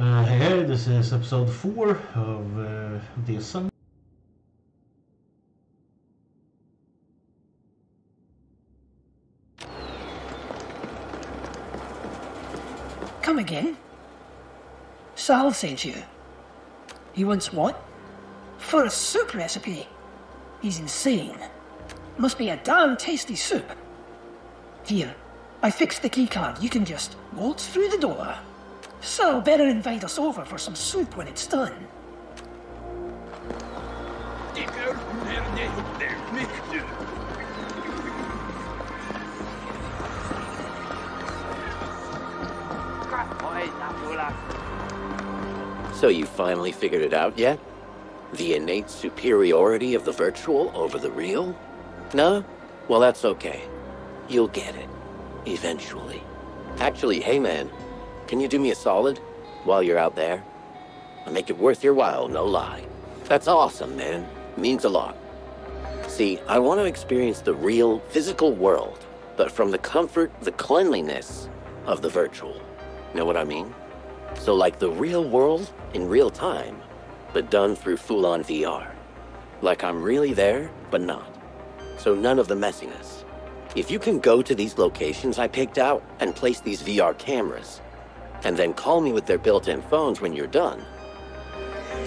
Hey, this is episode 4 of the Ascent. Come again? Sal sent you. He wants what? For a soup recipe. He's insane. Must be a damn tasty soup. Here, I fixed the keycard. You can just waltz through the door. Sal better invite us over for some soup when it's done. So you finally figured it out yet? The innate superiority of the virtual over the real? No? Well, that's okay. You'll get it. Eventually. Actually, hey man, can you do me a solid while you're out there? I'll make it worth your while, no lie. That's awesome, man. Means a lot. See, I want to experience the real, physical world, but from the comfort, the cleanliness of the virtual. Know what I mean? So like the real world in real time, but done through full-on VR. Like I'm really there, but not. So none of the messiness. If you can go to these locations I picked out and place these VR cameras, and then call me with their built-in phones when you're done,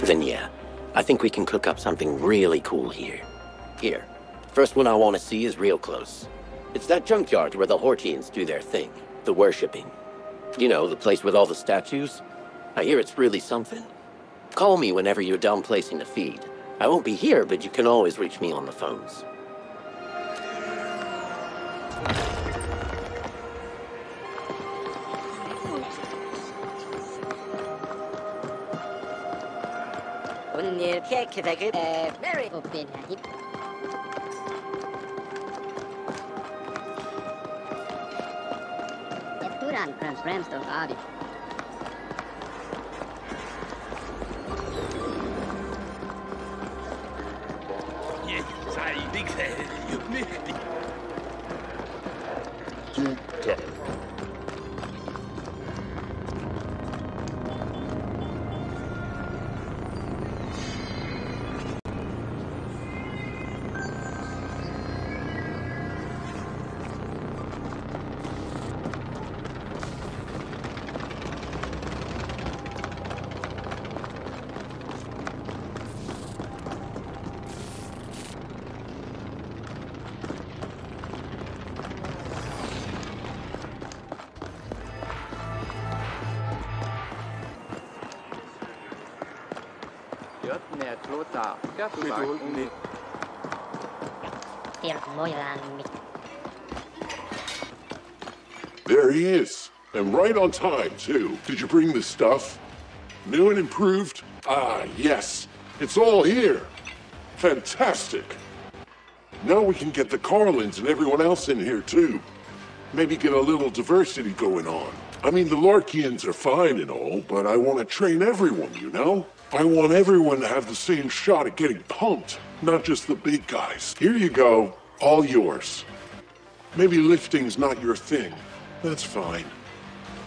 then yeah, I think we can cook up something really cool here. Here, first one I want to see is real close. It's that junkyard where the Hortians do their thing, the worshipping. You know, the place with all the statues? I hear it's really something. Call me whenever you're done placing the feed. I won't be here, but you can always reach me on the phones. There he is, and right on time, too. Did you bring the stuff? New and improved? Ah, yes. It's all here. Fantastic. Now we can get the Carlins and everyone else in here, too. Maybe get a little diversity going on. I mean, the Larkians are fine and all, but I want to train everyone, you know? I want everyone to have the same shot at getting pumped, not just the big guys. Here you go, all yours. Maybe lifting's not your thing. That's fine.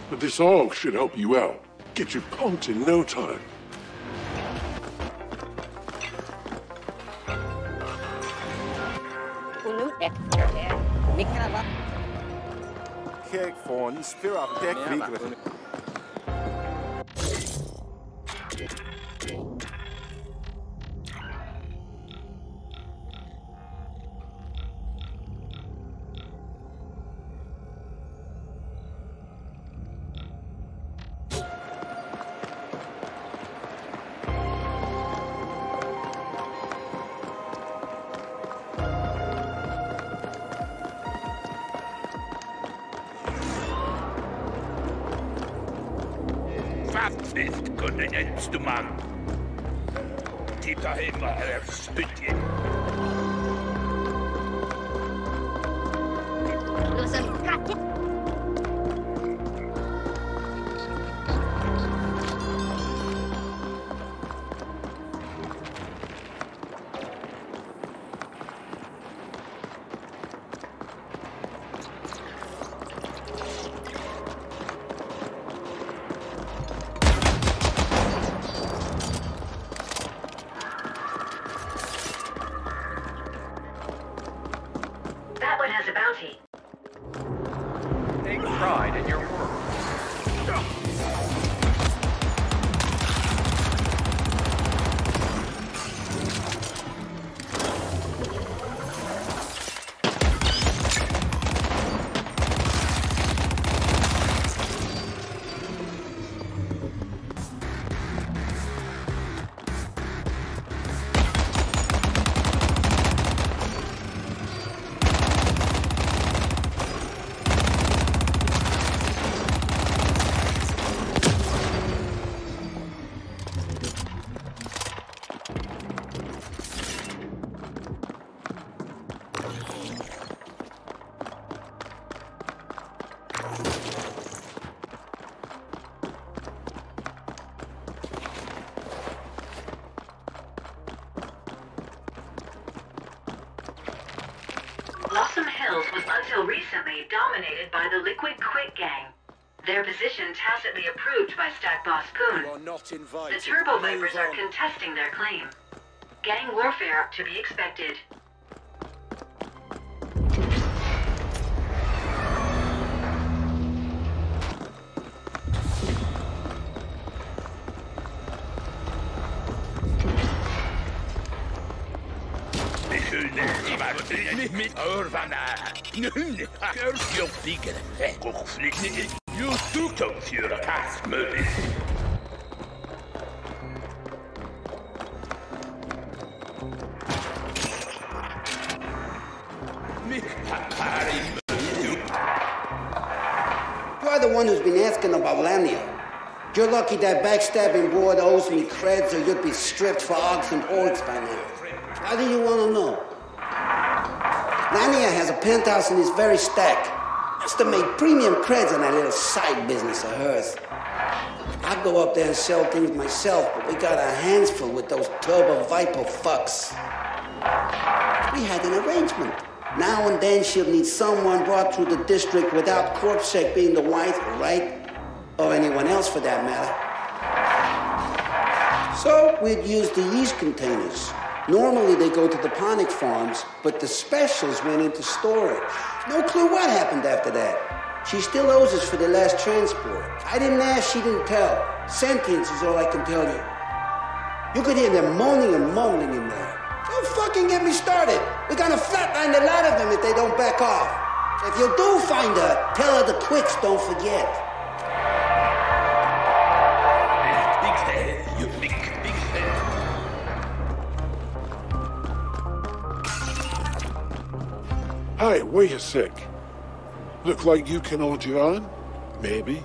But this all should help you out. Get you pumped in no time. Kijk voor een speel op dek vliegen. Niet kunnen eens man. Die daar immer er spütje. Someone has a bounty. Take pride in your work. Blossom Hills was until recently dominated by the Liquid Quick Gang. Their position tacitly approved by Stack Boss Poon. You are not invited. The Turbo Move Vipers are on. contesting their claim. Gang warfare to be expected. You're the one who's been asking about Lamnia. You're lucky that backstabbing broad owes me creds or you'd be stripped for odds and orgs by now. How do you want to know? Lamnia has a penthouse in this very stack. Must have made premium creds on that little side business of hers. I'd go up there and sell things myself, but we got our hands full with those Turbo Viper fucks. We had an arrangement. Now and then she'll need someone brought through the district without CorpSec being the wife, right? Or anyone else for that matter. So we'd use the yeast containers. Normally they go to the Ponic farms, but the specials went into storage. No clue what happened after that. She still owes us for the last transport. I didn't ask, she didn't tell. Sentience is all I can tell you. You could hear them moaning and mumbling in there. Don't fucking get me started. We're gonna flatline a lot of them if they don't back off. If you do find her, tell her the quicks don't forget. Big head, you big head. Hi, wait a sec. Look like you can hold your own? Maybe.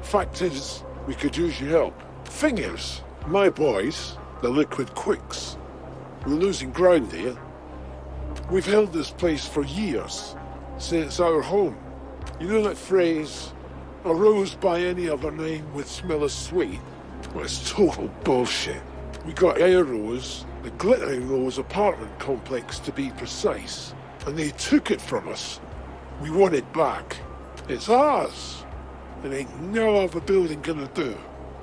Fact is, we could use your help. Thing is, my boys, the Liquid Quicks, we're losing ground here. We've held this place for years, since our home. You know that phrase, a rose by any other name would smell as sweet? Well, it's total bullshit. We got our rose, the Glittering Rose apartment complex to be precise, and they took it from us. We want it back. It's ours. There ain't no other building gonna do.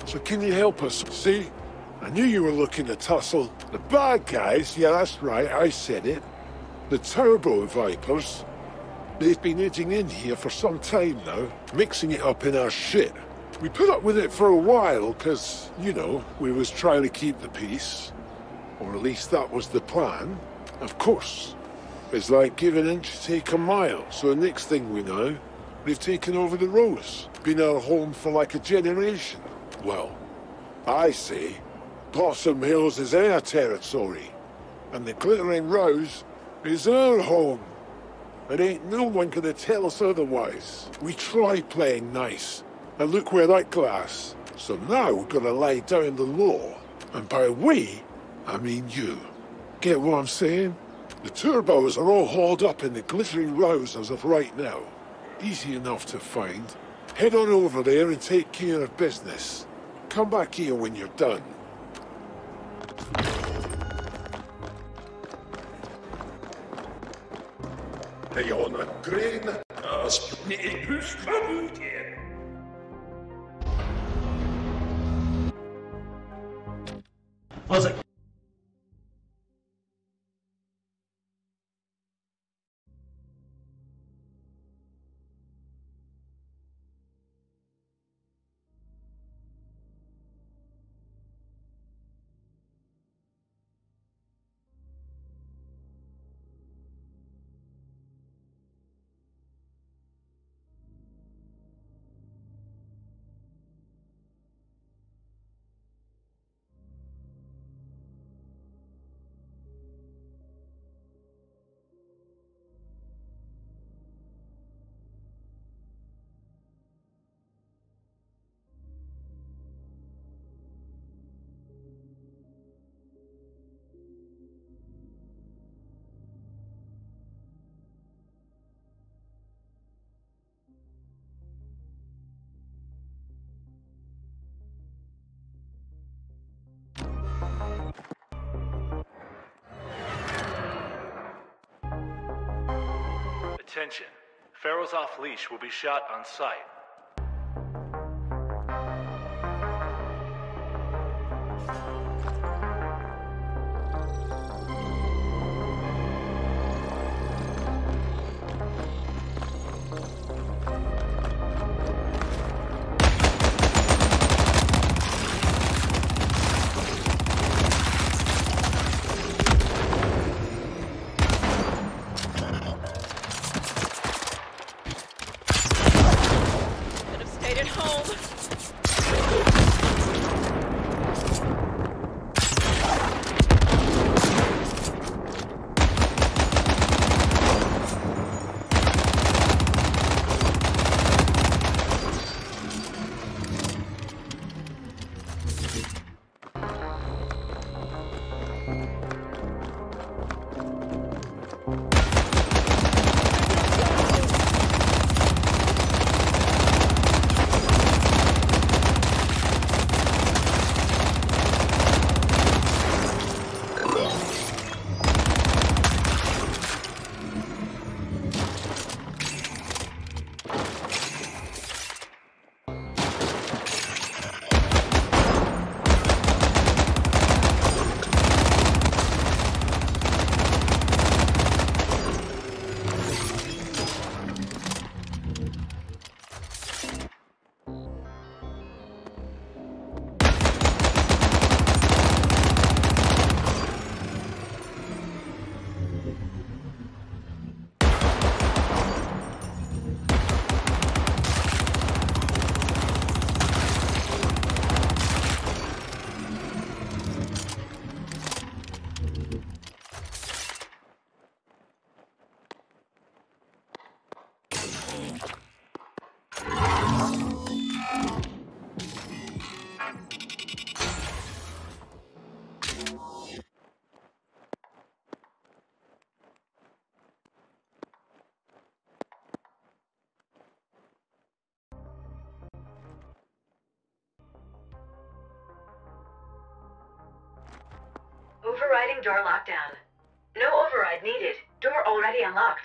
So can you help us? See? I knew you were looking to tussle. The bad guys, yeah, that's right, I said it. The Turbo Vipers. They've been edging in here for some time now, mixing it up in our shit. We put up with it for a while, because, you know, we was trying to keep the peace. Or at least that was the plan. Of course. It's like give an inch, take a mile. So the next thing we know, they've taken over the Rose. Been our home for like a generation. Well, I say, Blossom Hills is our territory. And the Glittering Rose is our home. And ain't no one gonna tell us otherwise. We tried playing nice. And look where that glass. So now we're gonna lay down the law. And by we, I mean you. Get what I'm saying? The Turbos are all hauled up in the Glittering Rose as of right now. Easy enough to find. Head on over there and take care of business. Come back here when you're done. Hey, on a green. Husk vad ut er. One sec. Attention. Pharaoh's off-leash will be shot on sight. Overriding door lockdown. No override needed. Door already unlocked.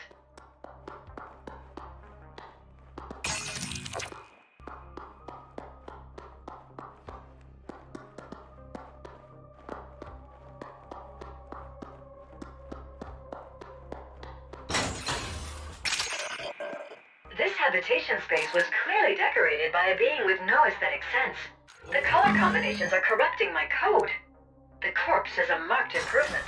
This habitation space was clearly decorated by a being with no aesthetic sense. The color combinations are corrupting my code. The corpse is a marked improvement.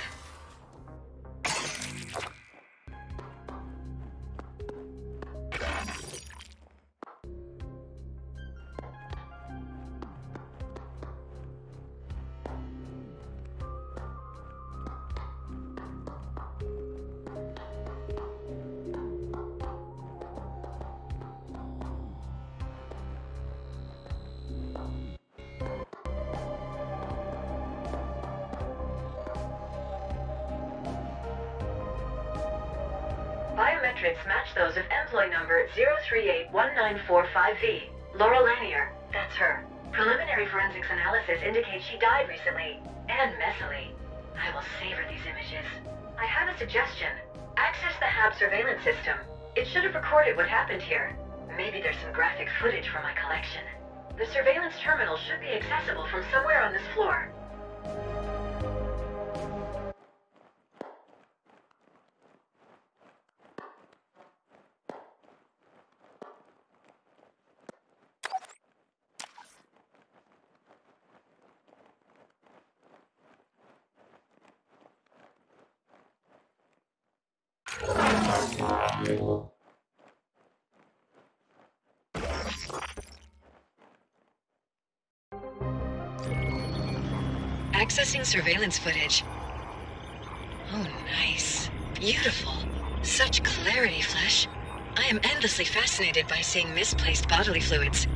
Biometrics match those of employee number 0381945V. Laura Lanier, that's her. Preliminary forensics analysis indicates she died recently, and messily. I will savor these images. I have a suggestion. Access the HAB surveillance system. It should have recorded what happened here. Maybe there's some graphic footage from my collection. The surveillance terminal should be accessible from somewhere on this floor. Accessing surveillance footage. Oh, nice. Beautiful. Such clarity, Flesh. I am endlessly fascinated by seeing misplaced bodily fluids.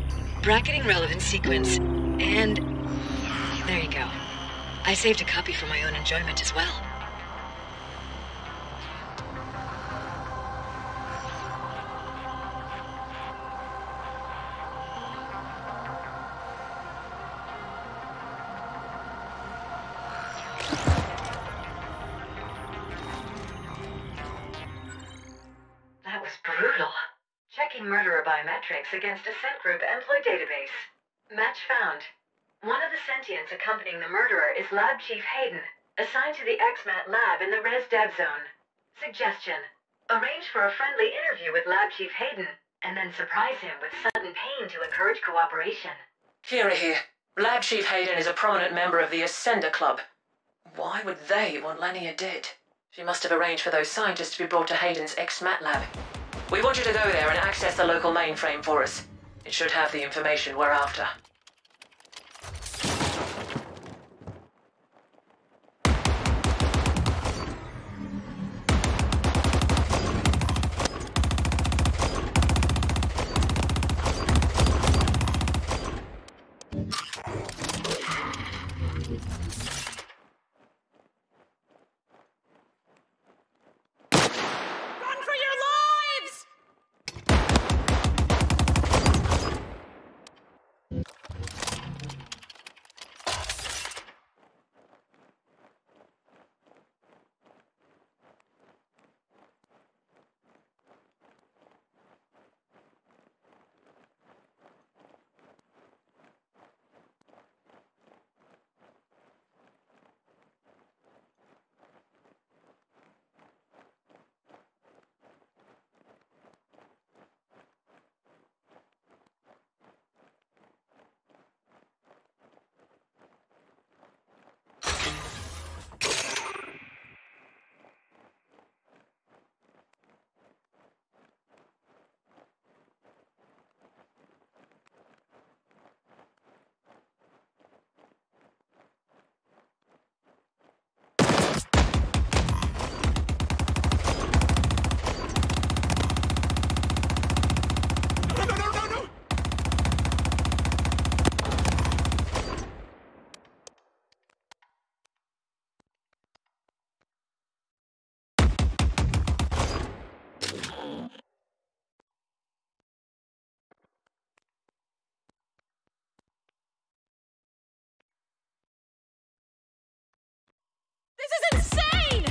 Bracketing relevant sequence. And there you go. I saved a copy for my own enjoyment as well. That was Brutal. Checking murderer biometrics against Ascent Group employee database. Match found. One of the sentients accompanying the murderer is Lab Chief Hayden, assigned to the XMAT lab in the Res Dev Zone. Suggestion. Arrange for a friendly interview with Lab Chief Hayden, and then surprise him with sudden pain to encourage cooperation. Kira here. Lab Chief Hayden is a prominent member of the Ascender Club. Why would they want Lania dead? She must have arranged for those scientists to be brought to Hayden's XMAT lab. We want you to go there and access the local mainframe for us. It should have the information we're after. This is insane!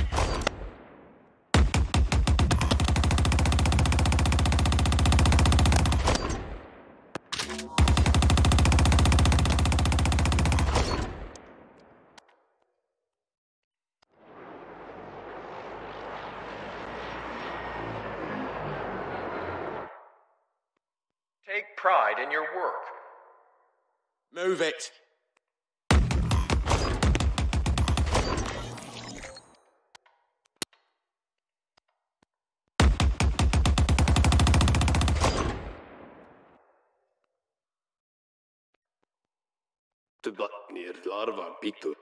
Take pride in your work. Move it. Near larva picture.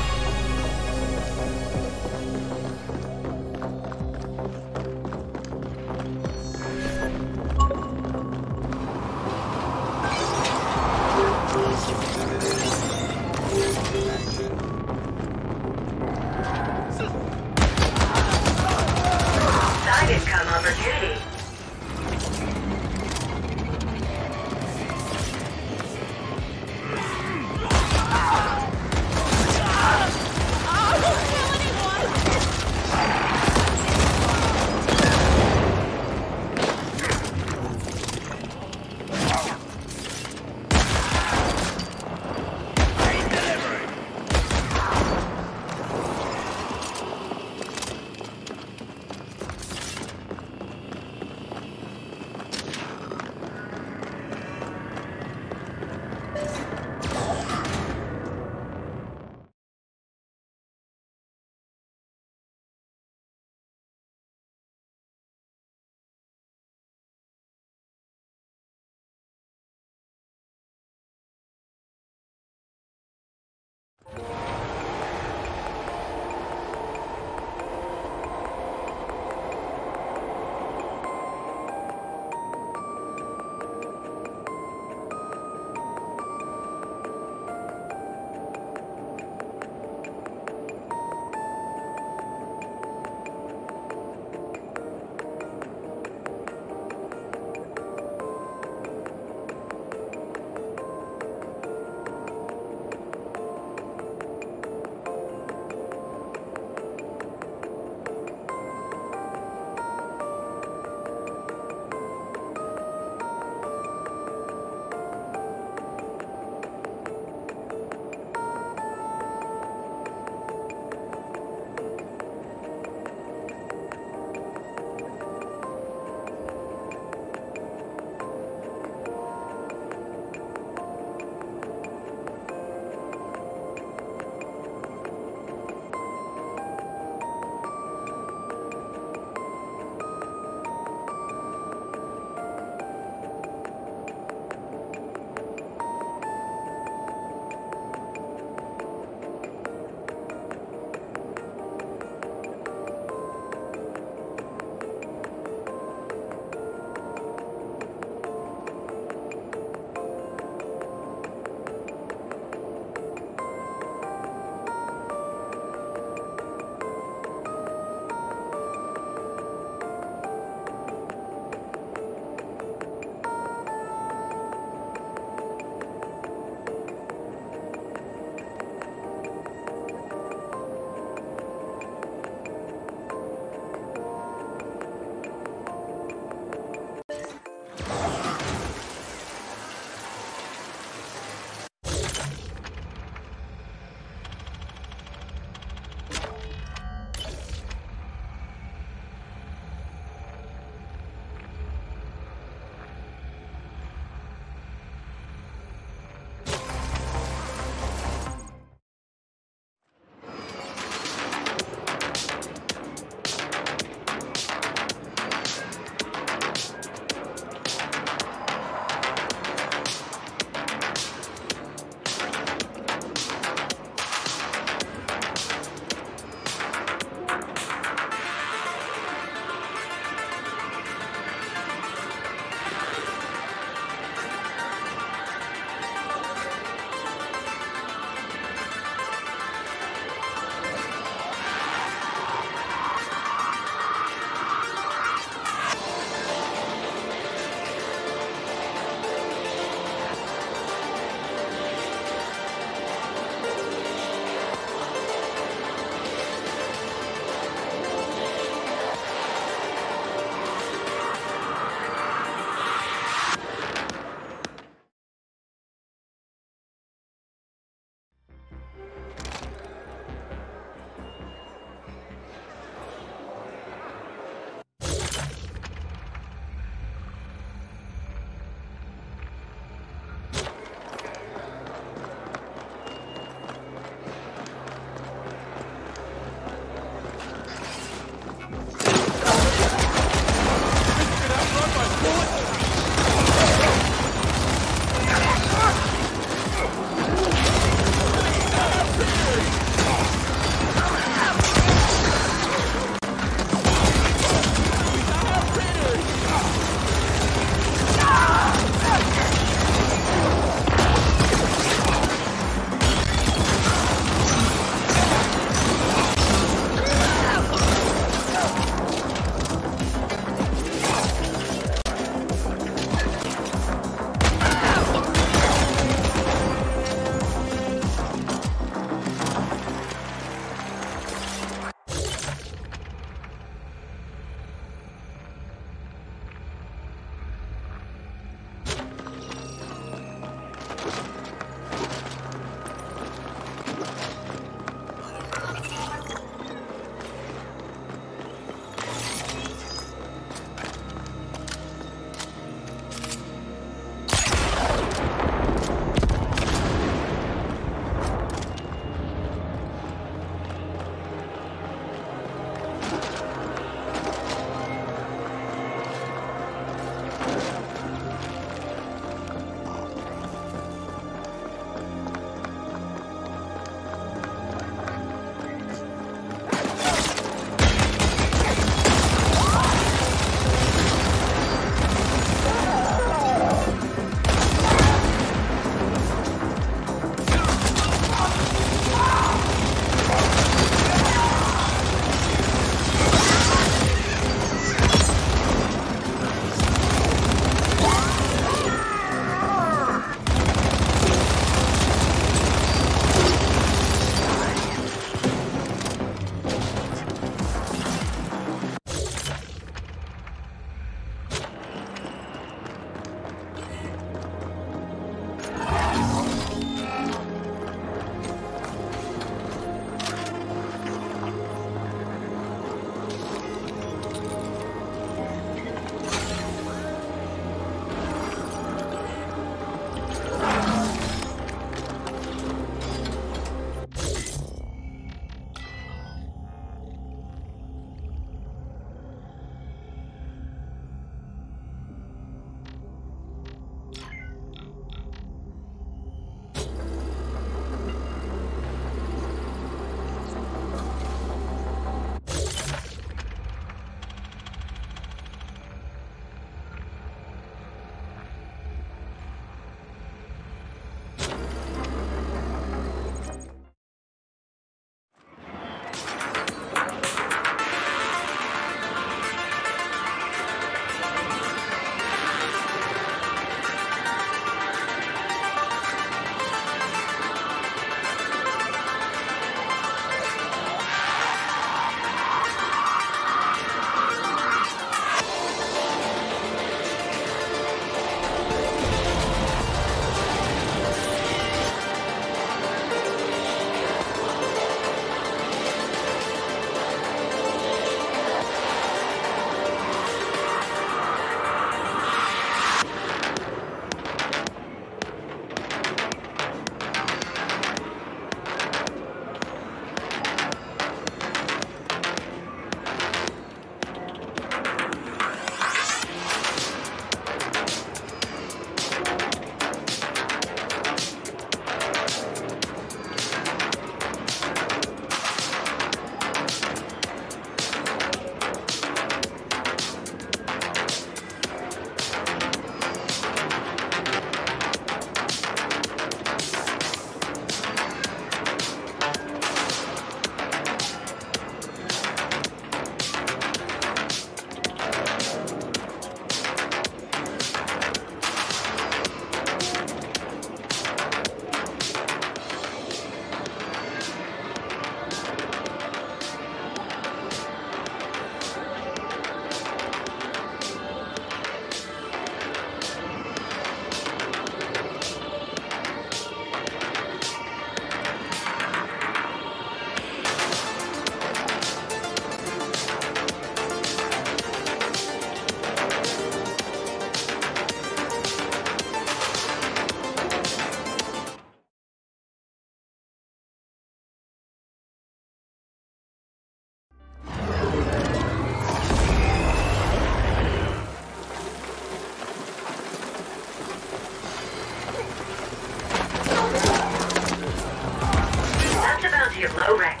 Objective low rank.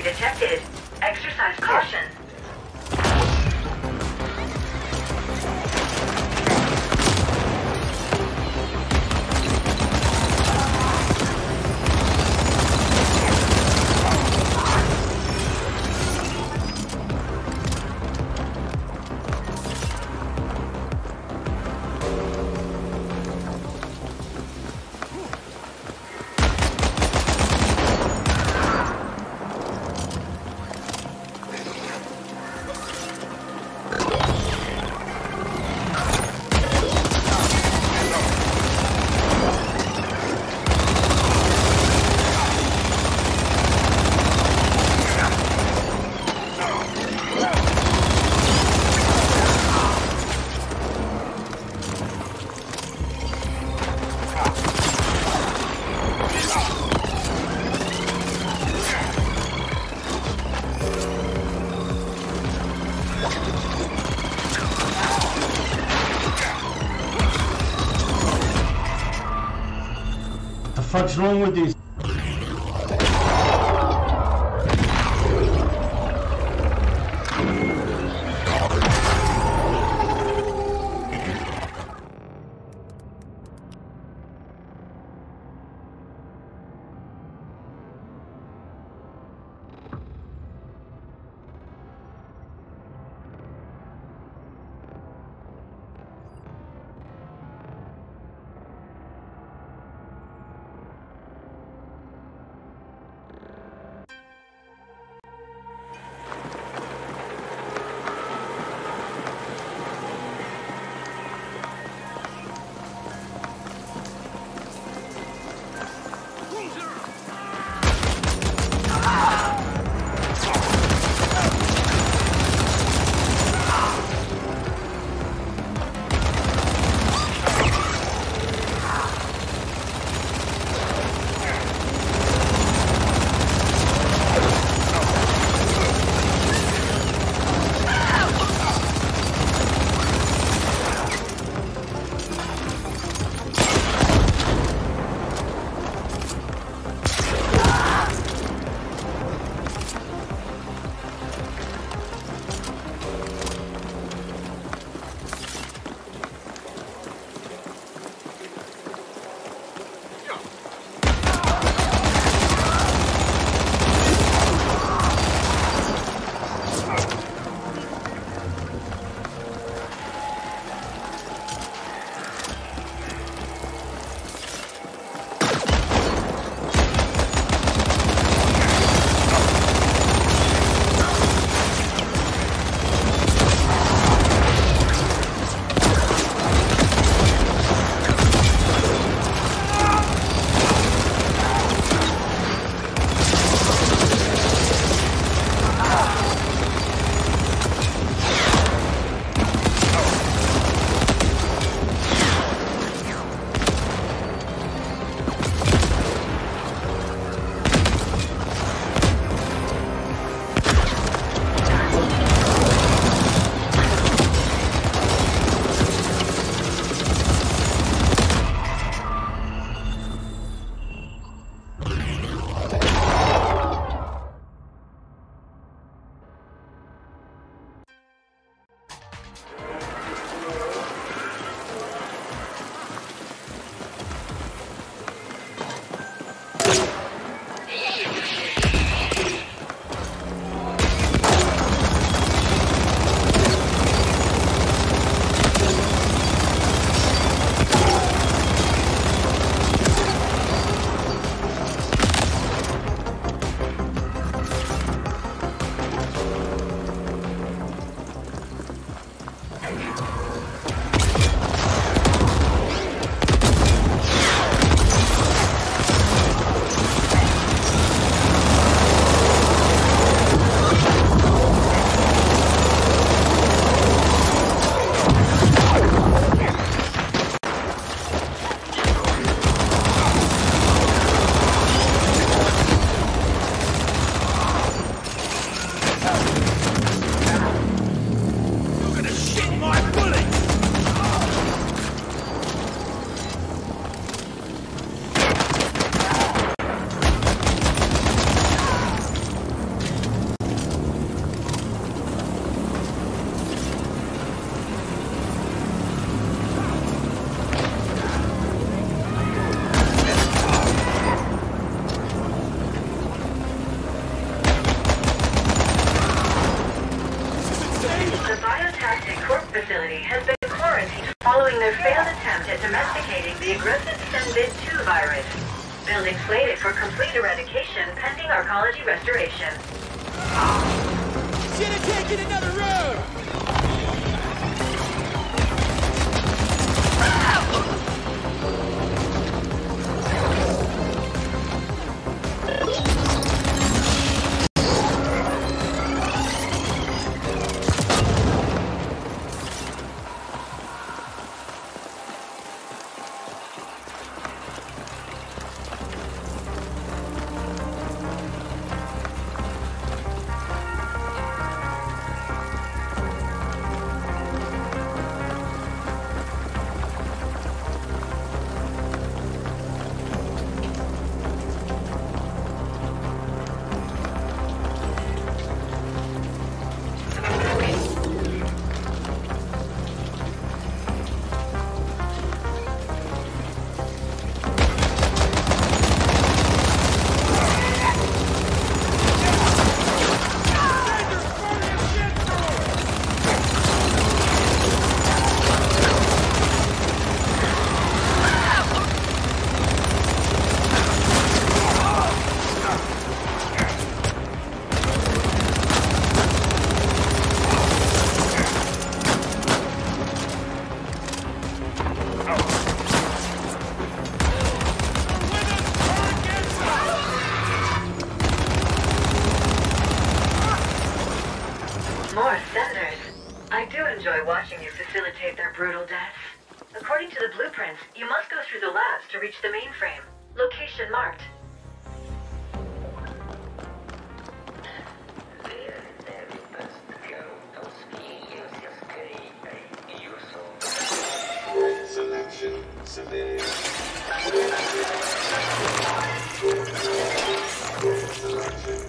Detected. Exercise caution. What's wrong with these? following their failed attempt at domesticating the aggressive SENVID-2 virus. Building slated for complete eradication pending arcology restoration. Should have taken another road! More senders. I do enjoy watching you facilitate their brutal deaths. According to the blueprints, you must go through the labs to reach the mainframe. Location marked. Selection survey. Selection.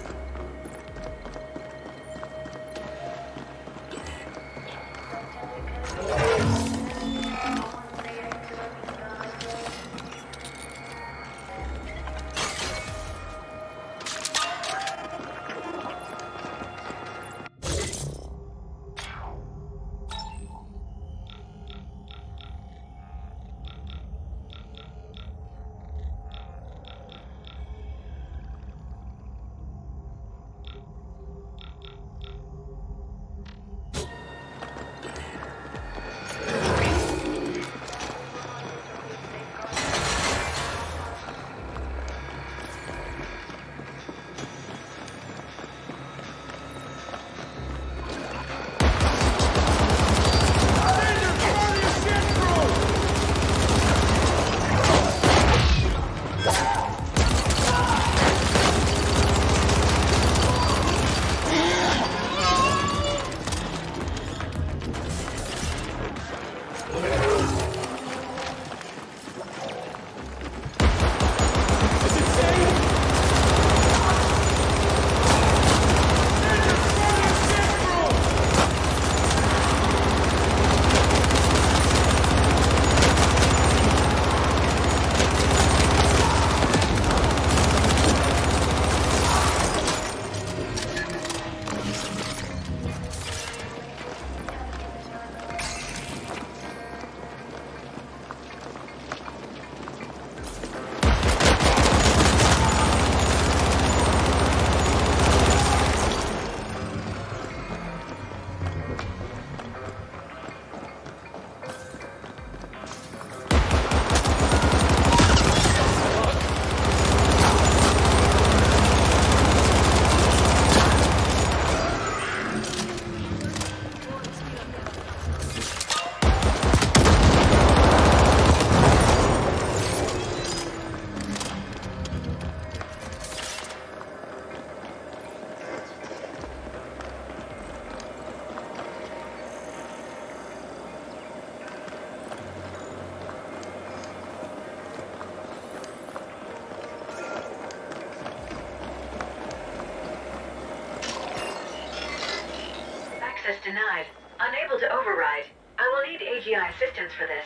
Access denied. Unable to override. I will need AGI assistance for this.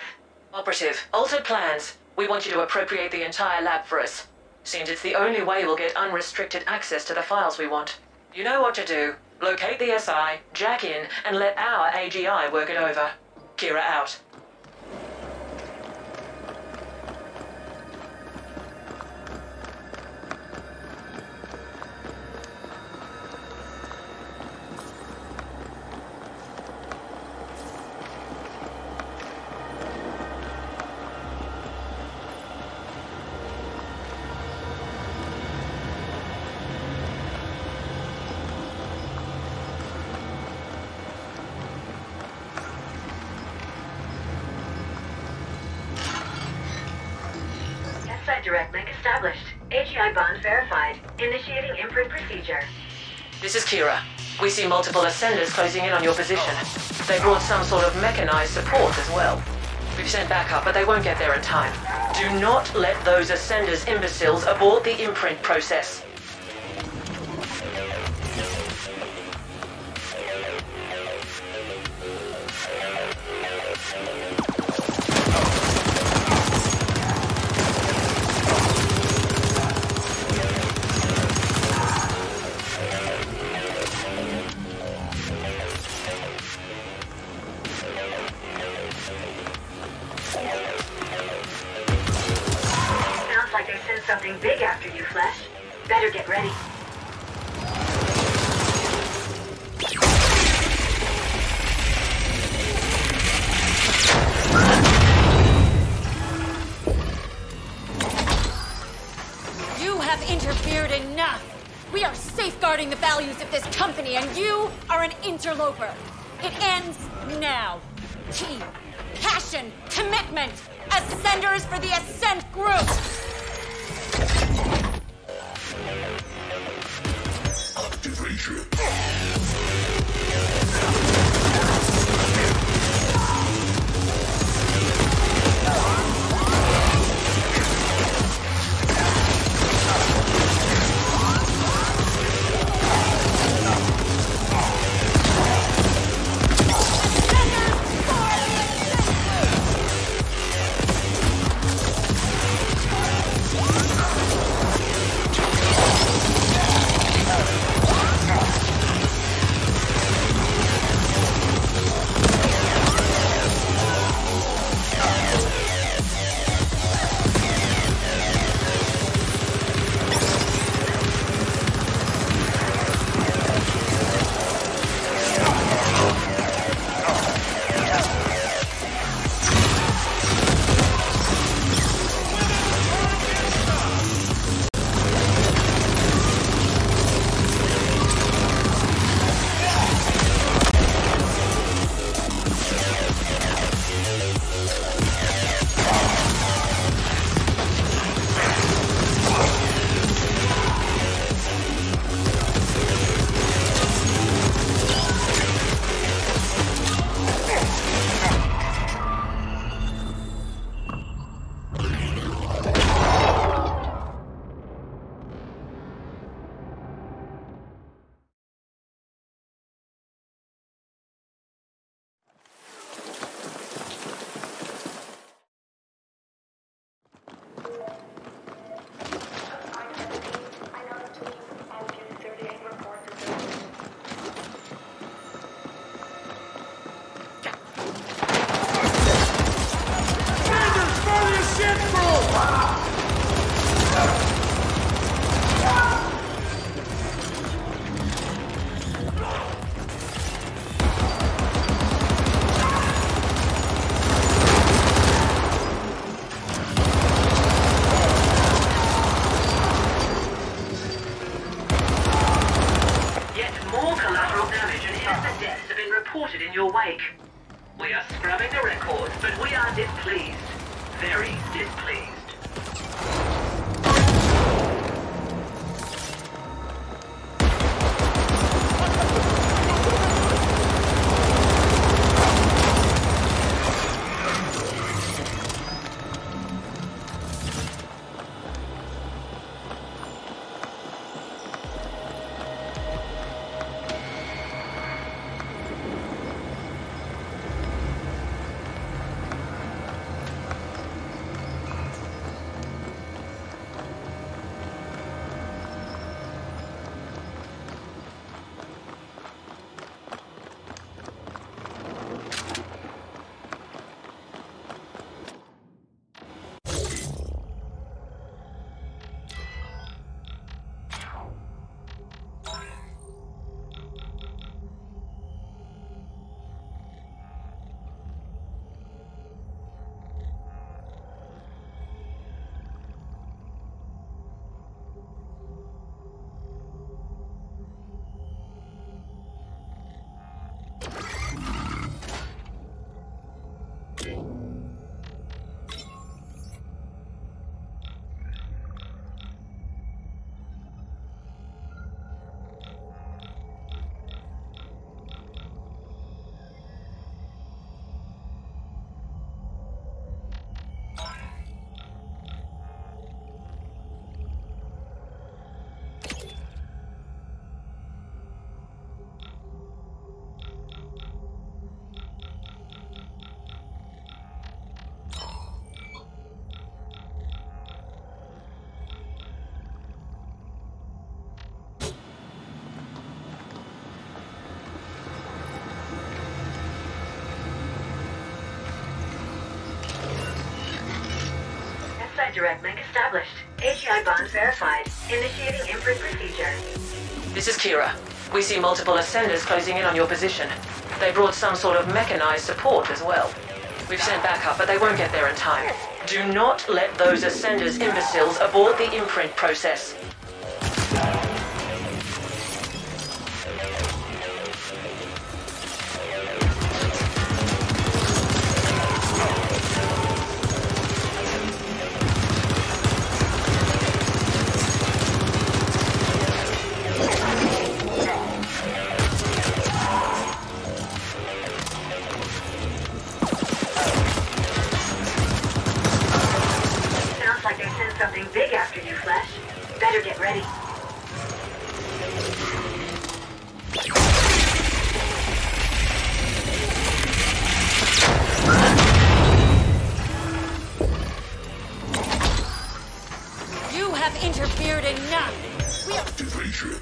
Operative, altered plans. We want you to appropriate the entire lab for us. Seems it's the only way we'll get unrestricted access to the files we want. You know what to do. Locate the SI, jack in, and let our AGI work it over. Kira out. Website direct link established. AGI bond verified. Initiating imprint procedure. This is Kira. We see multiple Ascenders closing in on your position. They brought some sort of mechanized support as well. We've sent backup, but they won't get there in time. Do not let those Ascenders imbeciles abort the imprint process. Something big after you, Flesh. Better get ready. You have interfered enough. We are safeguarding the values of this company, and you are an interloper. It ends now. Team, passion, commitment. Ascenders for the Ascent Group. Activation. reported in your wake. We are scrubbing the records, but we are displeased. Very displeased. AGI direct link established. AGI bonds verified. Initiating imprint procedure. This is Kira. We see multiple Ascenders closing in on your position. They brought some sort of mechanized support as well. We've sent backup, but they won't get there in time. Do not let those Ascenders imbeciles abort the imprint process. Something big after you, Flesh. Better get ready. You have interfered enough. Activation.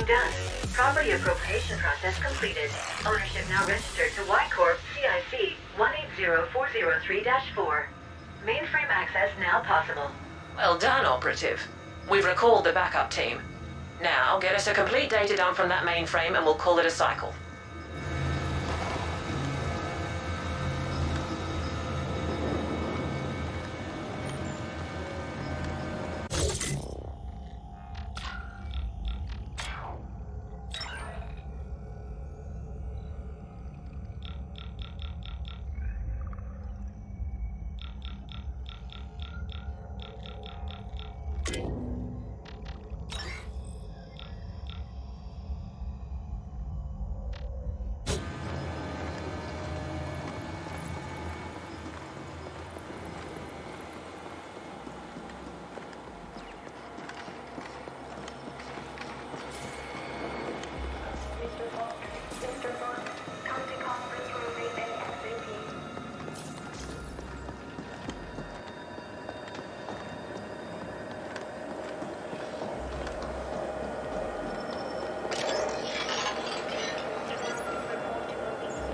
Done. Property appropriation process completed. Ownership now registered to Y Corp CIC 180403-4. Mainframe access now possible. Well done, Operative. We've recalled the backup team. Now, get us a complete data dump from that mainframe and we'll call it a cycle.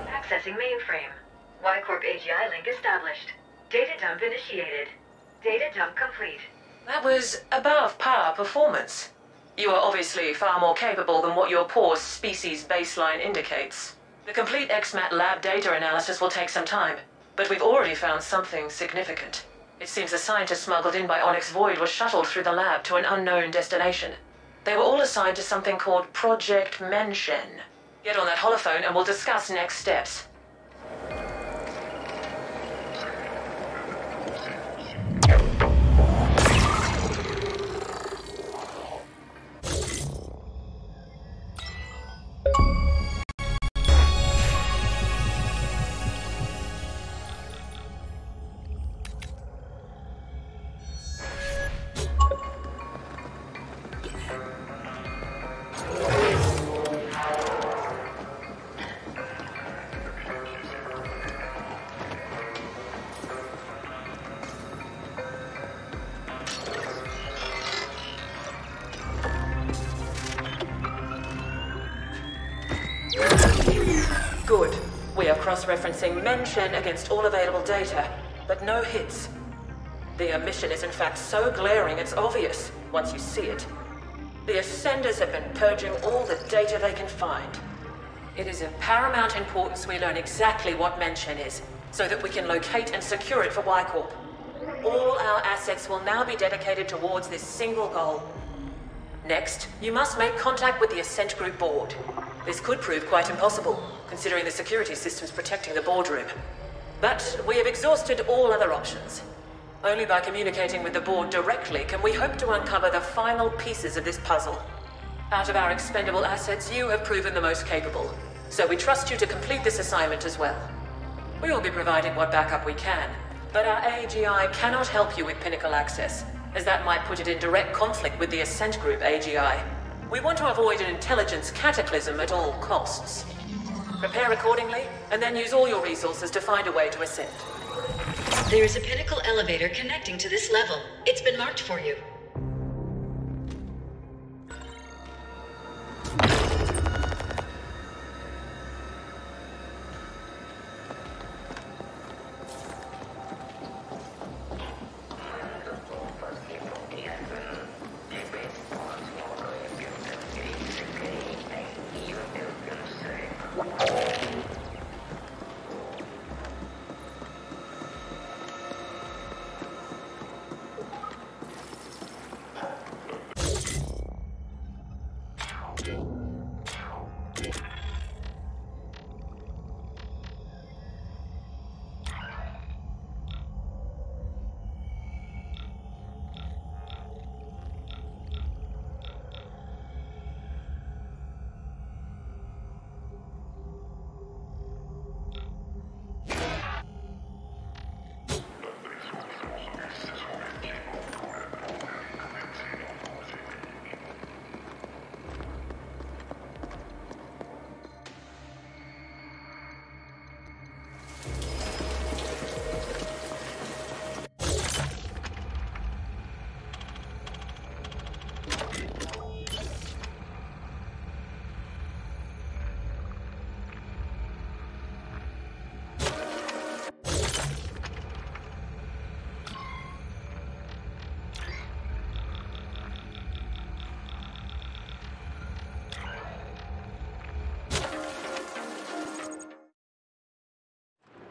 Accessing mainframe. Y Corp AGI link established. Data dump initiated. Data dump complete. That was above par performance. You are obviously far more capable than what your poor species baseline indicates. The complete XMAT lab data analysis will take some time, but we've already found something significant. It seems the scientists smuggled in by Onyx Void were shuttled through the lab to an unknown destination. They were all assigned to something called Project Menshen. Get on that holophone and we'll discuss next steps. Good. We are cross-referencing Menshen against all available data, but no hits. The omission is in fact so glaring it's obvious once you see it. The Ascenders have been purging all the data they can find. It is of paramount importance we learn exactly what Menshen is, so that we can locate and secure it for Y-Corp. All our assets will now be dedicated towards this single goal. Next, you must make contact with the Ascent Group board. This could prove quite impossible, considering the security systems protecting the boardroom. But we have exhausted all other options. Only by communicating with the board directly can we hope to uncover the final pieces of this puzzle. Out of our expendable assets, you have proven the most capable, so we trust you to complete this assignment as well. We will be providing what backup we can, but our AGI cannot help you with Pinnacle access, as that might put it in direct conflict with the Ascent Group AGI. We want to avoid an intelligence cataclysm at all costs. Prepare accordingly, and then use all your resources to find a way to ascend. There is a Pinnacle elevator connecting to this level. It's been marked for you.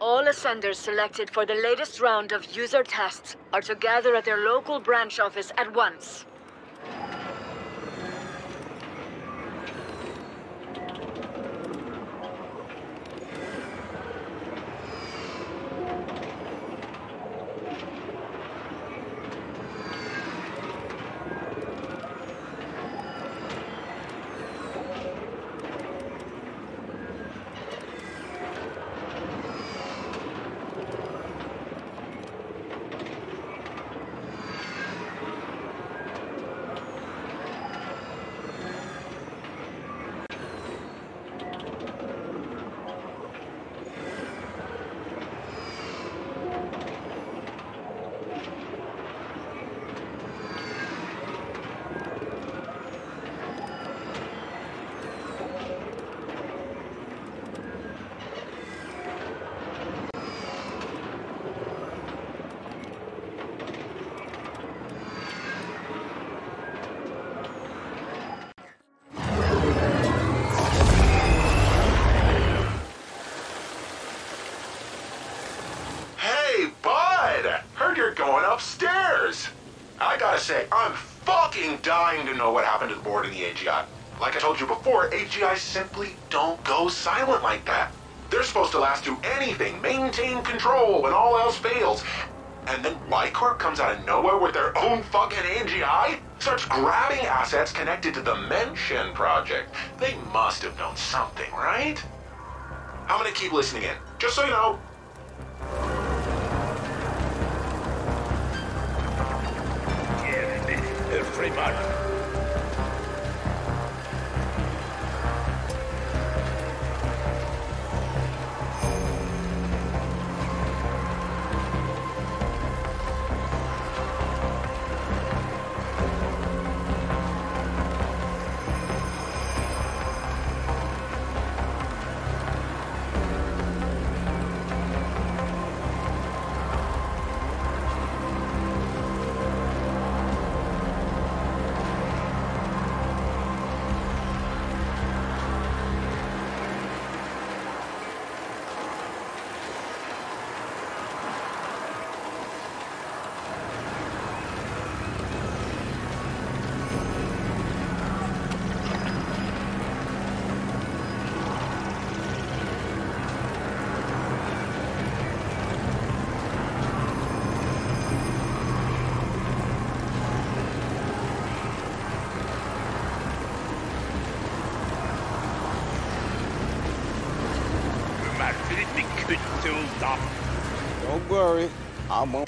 All Ascenders selected for the latest round of user tests are to gather at their local branch office at once. dying to know what happened to the board in the AGI. Like I told you before, AGI simply don't go silent like that. They're supposed to last through anything, maintain control when all else fails. And then Y-Corp comes out of nowhere with their own fucking AGI? Starts grabbing assets connected to the Mention project. They must have known something, right? I'm gonna keep listening in, just so you know. Freeman. Don't worry, I'm on.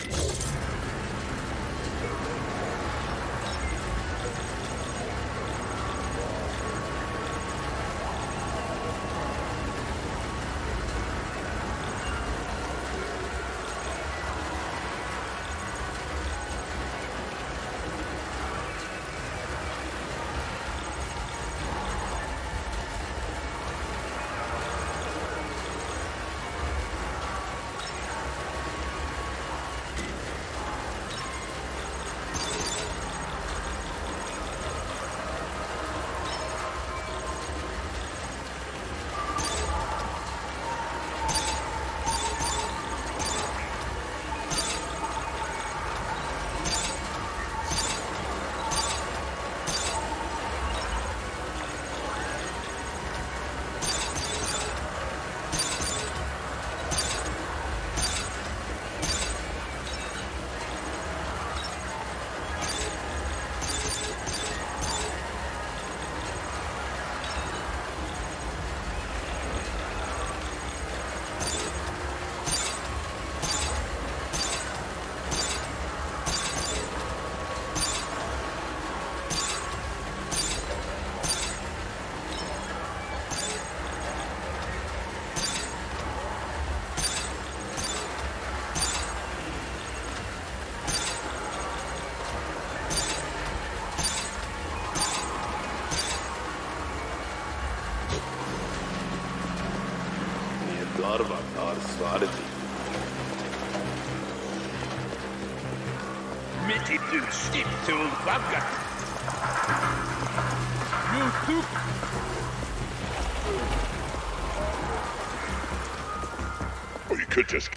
Or you could just...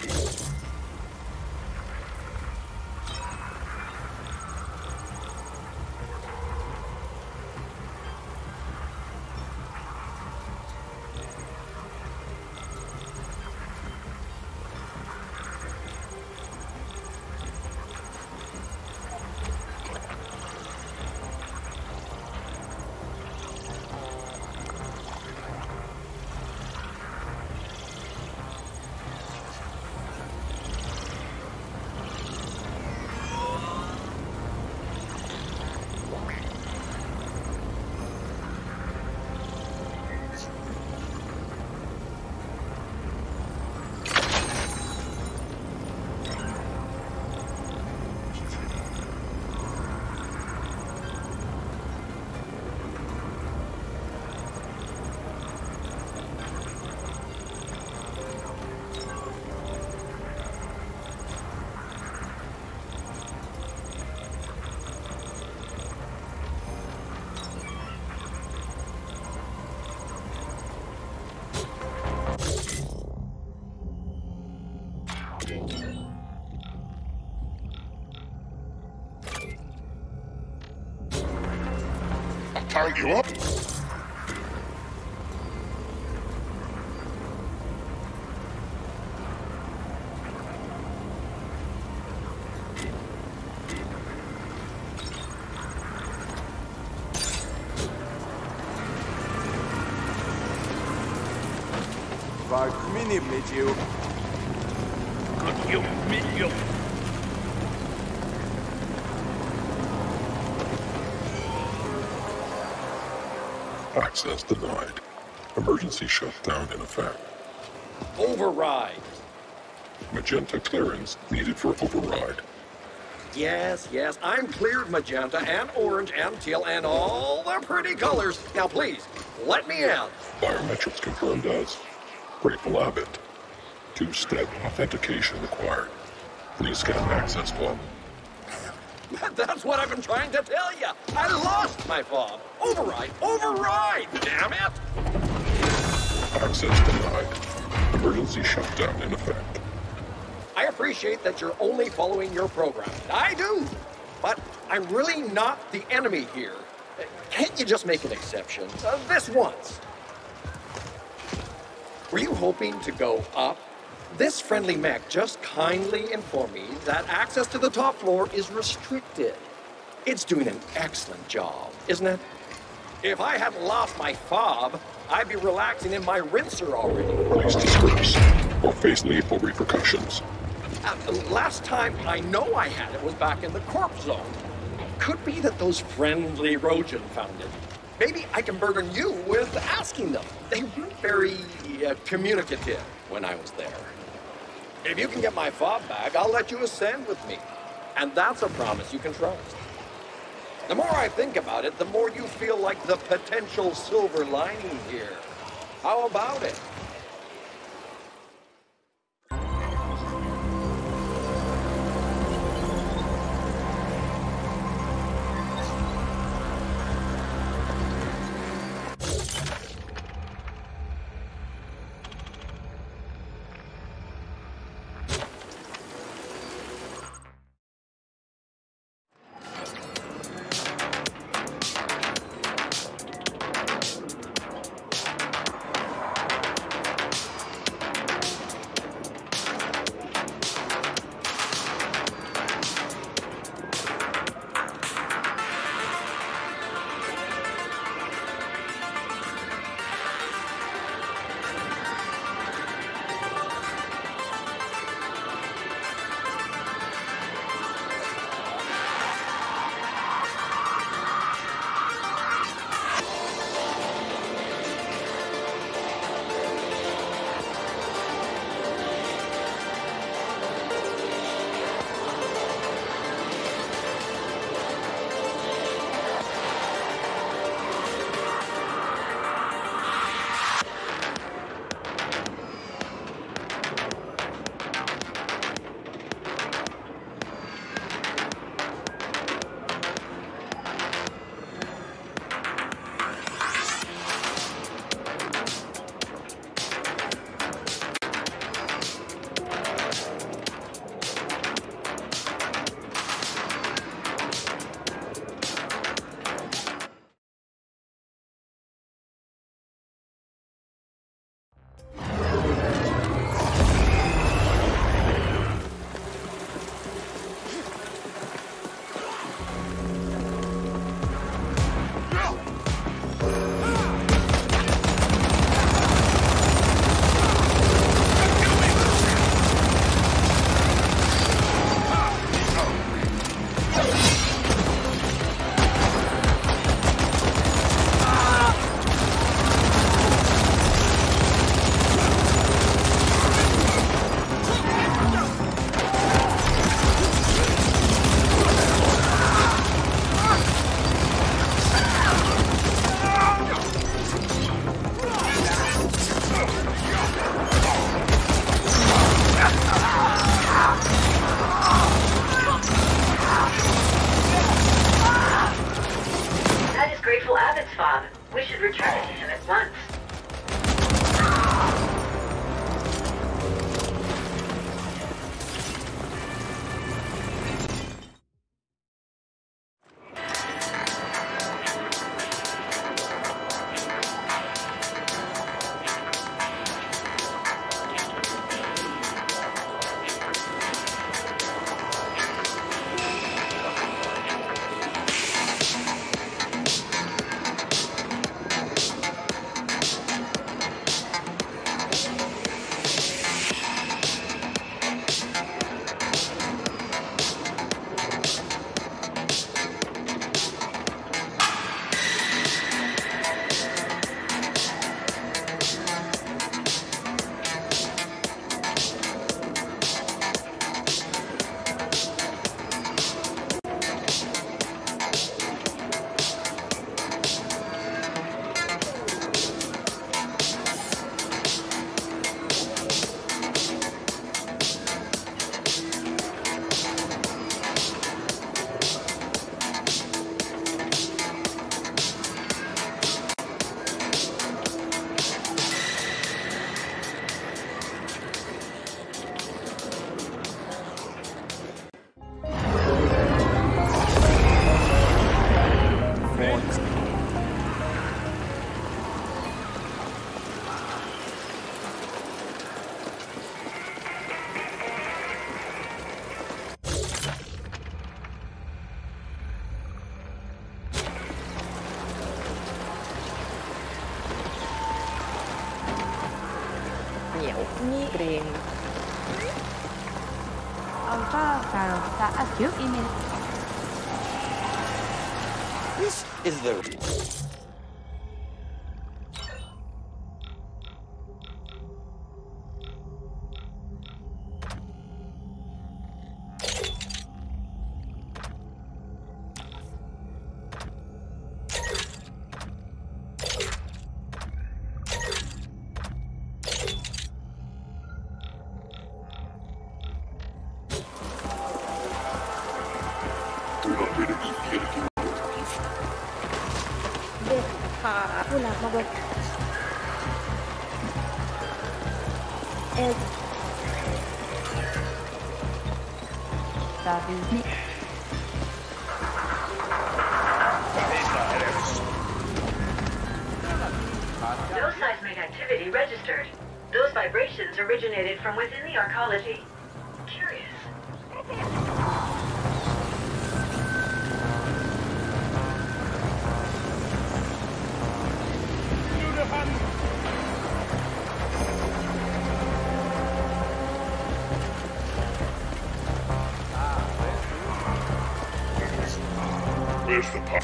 write you up. Access denied. Emergency shutdown in effect. Override. Magenta clearance needed for override. Yes, I'm cleared magenta and orange and teal and all the pretty colors. Now please, let me out. Biometrics confirmed as Grateful Abbott. Two-step authentication required. Please scan access fob. That's what I've been trying to tell you. I lost my fob. Override, damn it. Access denied. Emergency shutdown in effect. I appreciate that you're only following your program. I do. But I'm really not the enemy here. Can't you just make an exception? This once. Were you hoping to go up? This friendly mech just kindly informed me that access to the top floor is restricted. It's doing an excellent job, isn't it? If I hadn't lost my fob, I'd be relaxing in my rinser already. Please disperse or face lethal repercussions. Last time I know I had it was back in the corp zone. Could be that those friendly Rojan found it. Maybe I can burden you with asking them. They weren't very communicative when I was there. If you can get my fob back, I'll let you ascend with me. And that's a promise you can trust. The more I think about it, the more you feel like the potential silver lining here. How about it? Green. Alpha Carota a few minutes. This is the... No seismic activity registered. Those vibrations originated from within the arcology. Curious. Where's the pop?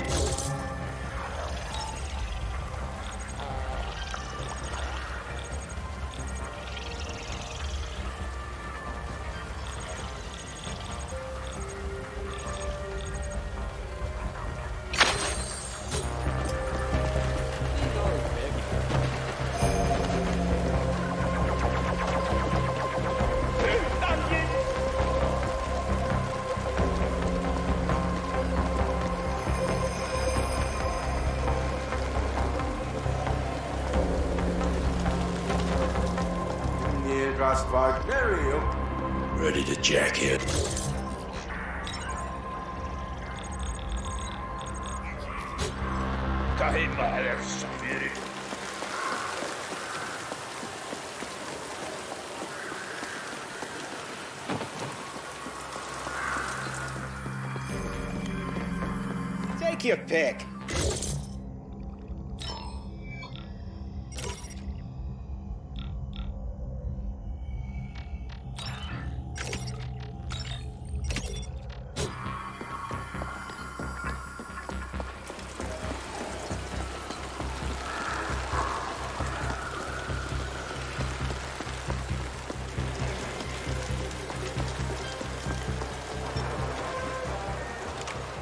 Ready to jack it. Take your pick.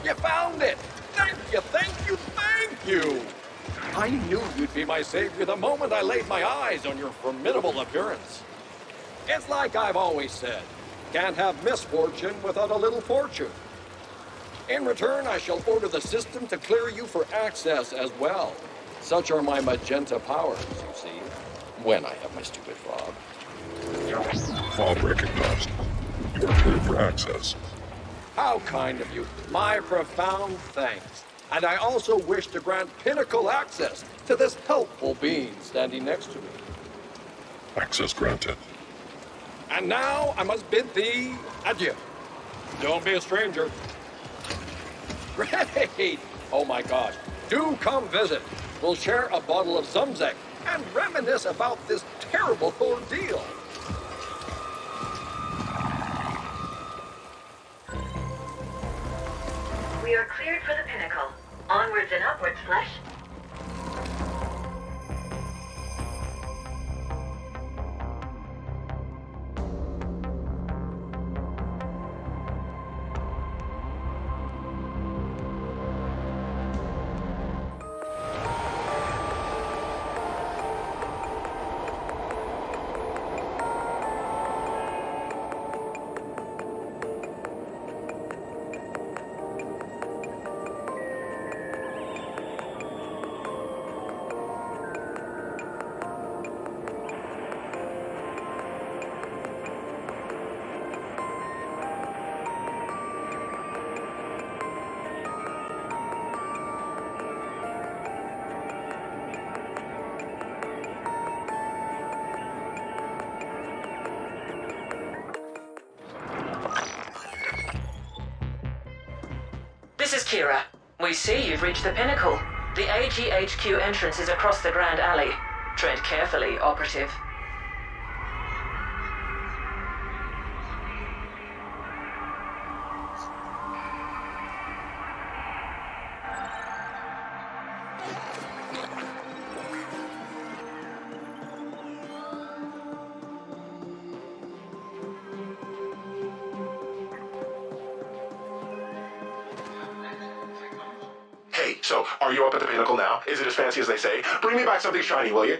You found it! Thank you, thank you, thank you! I knew you'd be my savior the moment I laid my eyes on your formidable appearance. It's like I've always said, can't have misfortune without a little fortune. In return, I shall order the system to clear you for access as well. Such are my magenta powers, you see, when I have my stupid fob. Fob recognized. You are clear for access. How kind of you. My profound thanks. And I also wish to grant pinnacle access to this helpful being standing next to me. Access granted. And now I must bid thee adieu. Don't be a stranger. Great! Oh my gosh. Do come visit. We'll share a bottle of Zumzek and reminisce about this terrible ordeal. We are cleared for the pinnacle. Onwards and upwards, Flesh. This is Kira. We see you've reached the pinnacle. The AGHQ entrance is across the Grand Alley. Tread carefully, operative. So, are you up at the pinnacle now? Is it as fancy as they say? Bring me back something shiny, will you?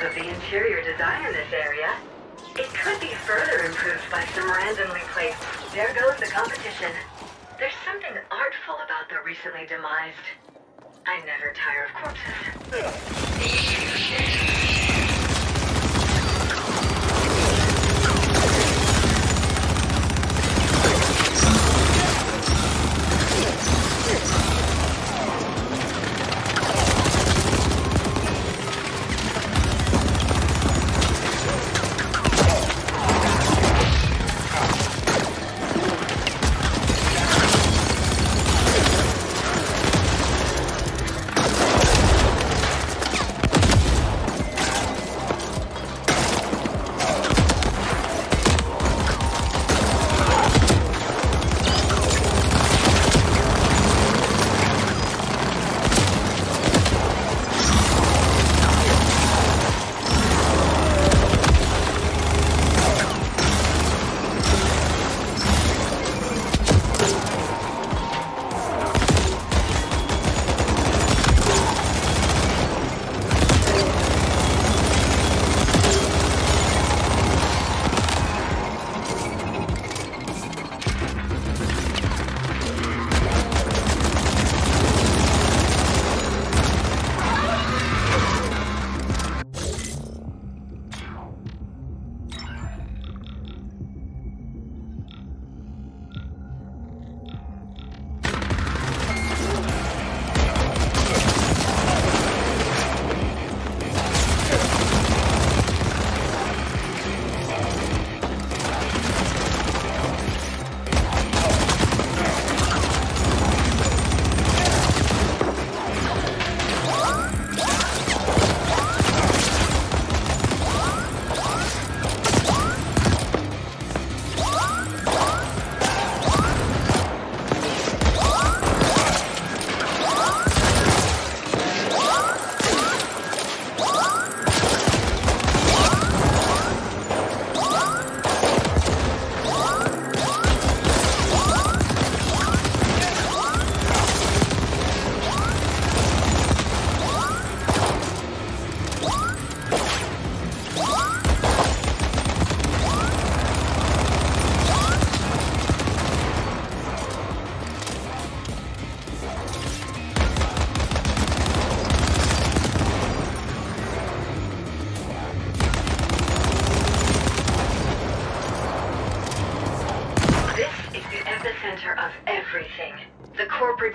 Of the interior design in this area. It could be further improved by some randomly placed. There goes the competition. There's something artful about the recently demised. I never tire of corpses.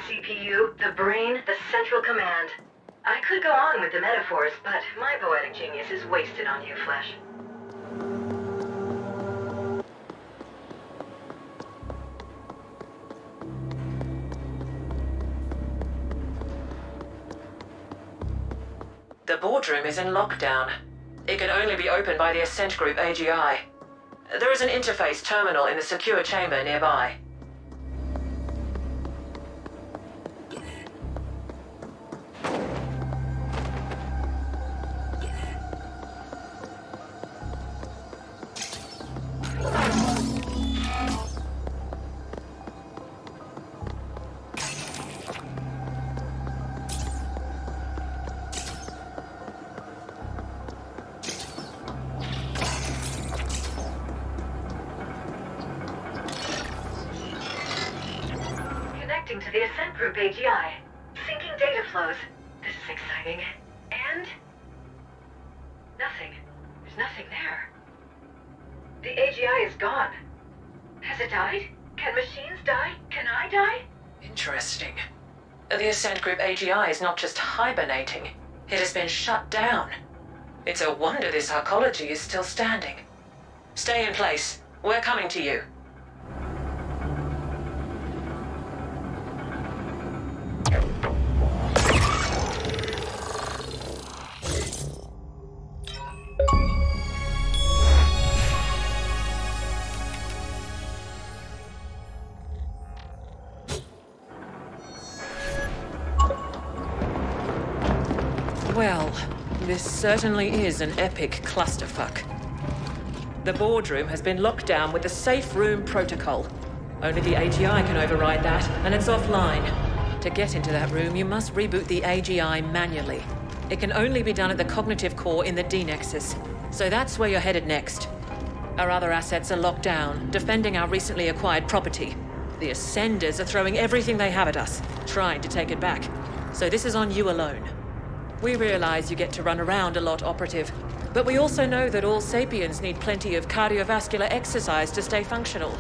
CPU, the brain, the central command. I could go on with the metaphors, but my poetic genius is wasted on you, Flesh. The boardroom is in lockdown. It can only be opened by the Ascent Group AGI. There is an interface terminal in the secure chamber nearby. To the Ascent Group AGI. Syncing data flows. This is exciting. And... nothing. There's nothing there. The AGI is gone. Has it died? Can machines die? Can I die? Interesting. The Ascent Group AGI is not just hibernating. It has been shut down. It's a wonder this arcology is still standing. Stay in place. We're coming to you. Well, this certainly is an epic clusterfuck. The boardroom has been locked down with the safe room protocol. Only the AGI can override that, and it's offline. To get into that room, you must reboot the AGI manually. It can only be done at the cognitive core in the D-Nexus, so that's where you're headed next. Our other assets are locked down, defending our recently acquired property. The Ascenders are throwing everything they have at us, trying to take it back. So this is on you alone. We realize you get to run around a lot, Operative, but we also know that all sapiens need plenty of cardiovascular exercise to stay functional.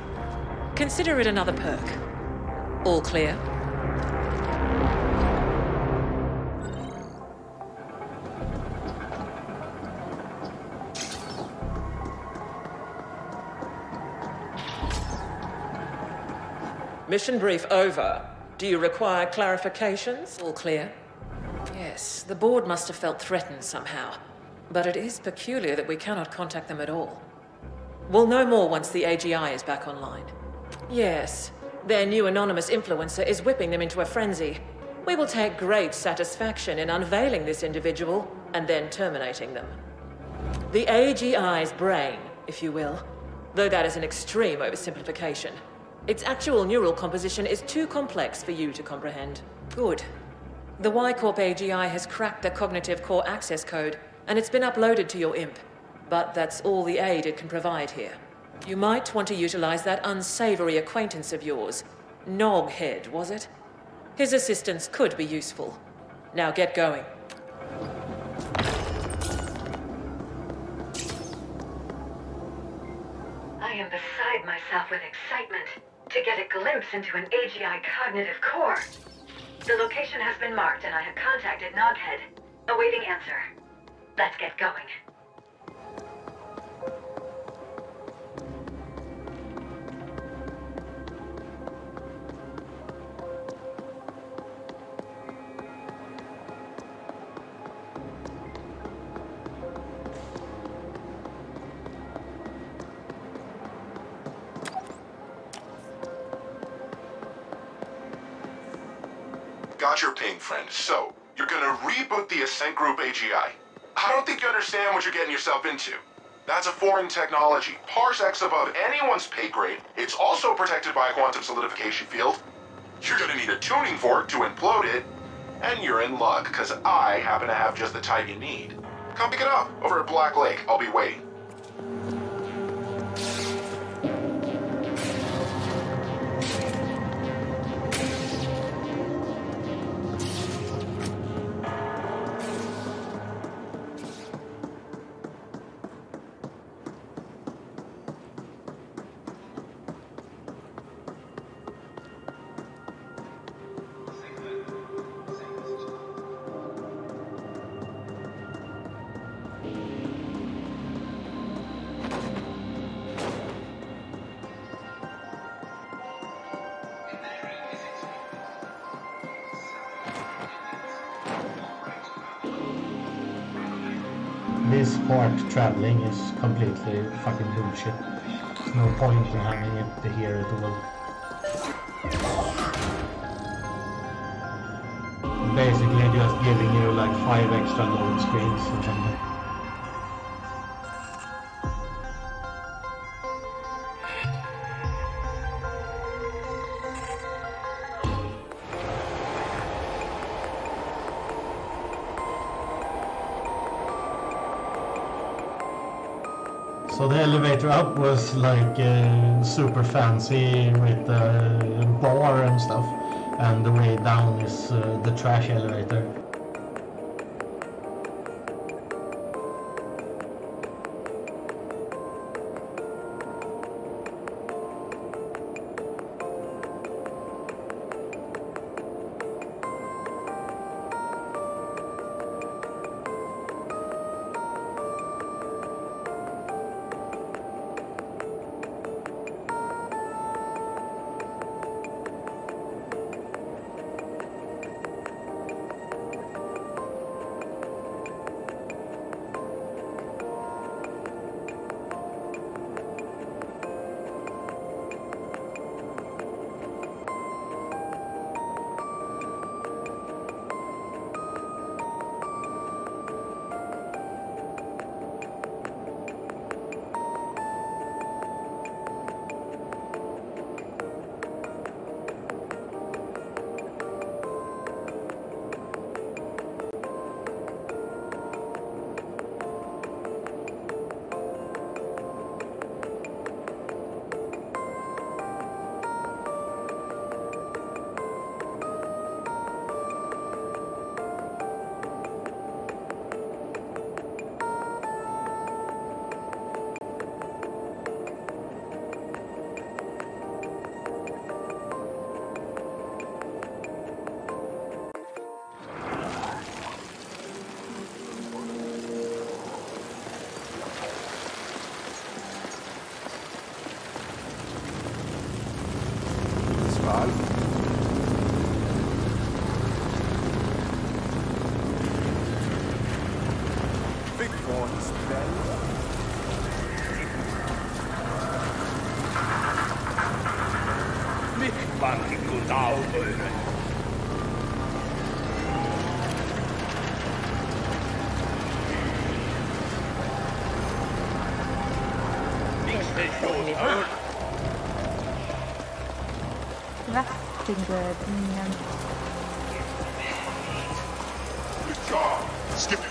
Consider it another perk. All clear? Mission brief over. Do you require clarifications? All clear? Yes, the board must have felt threatened somehow. But it is peculiar that we cannot contact them at all. We'll know more once the AGI is back online. Yes, their new anonymous influencer is whipping them into a frenzy. We will take great satisfaction in unveiling this individual and then terminating them. The AGI's brain, if you will, though that is an extreme oversimplification. Its actual neural composition is too complex for you to comprehend. Good. The Y-Corp AGI has cracked the cognitive core access code, and it's been uploaded to your imp. But that's all the aid it can provide here. You might want to utilize that unsavory acquaintance of yours. Noghead, was it? His assistance could be useful. Now get going. I am beside myself with excitement to get a glimpse into an AGI cognitive core. The location has been marked and I have contacted Noghead. Awaiting answer. Let's get going. Got your ping, friend. So, you're gonna reboot the Ascent Group AGI. I don't think you understand what you're getting yourself into. That's a foreign technology, parsecs above anyone's pay grade. It's also protected by a quantum solidification field. You're gonna need a tuning fork to implode it. And you're in luck, because I happen to have just the type you need. Come pick it up, over at Black Lake. I'll be waiting. This part traveling is completely fucking bullshit. There's no point in having it here at all. Basically just giving you like 5 extra load screens or something. So the elevator up was like super fancy with a bar and stuff, and the way down is the trash elevator. Carl. Big ones, Ben. Mick Bandico Dauber. Hyvä. Finger. Good job. Skip it.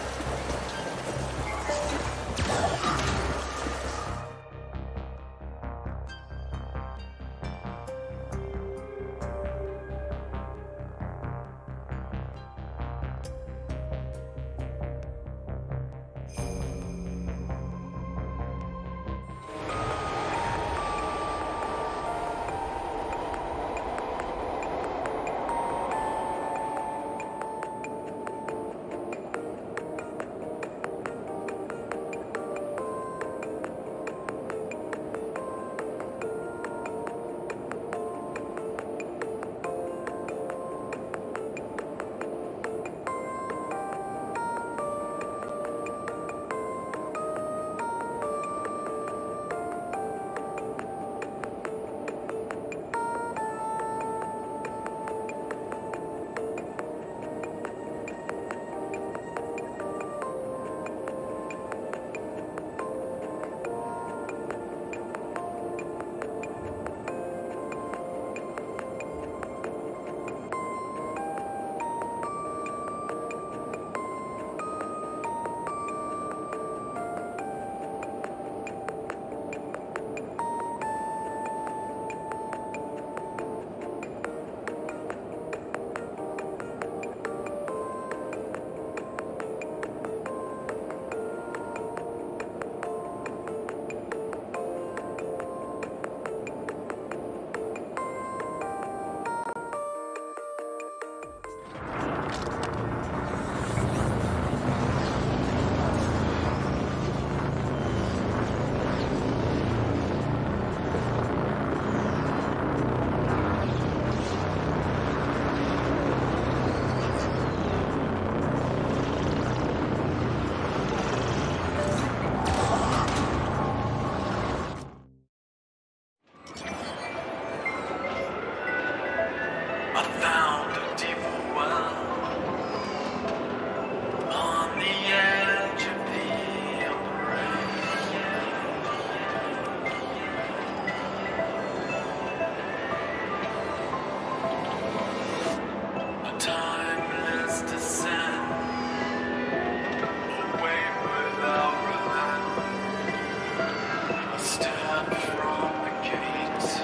From the gates,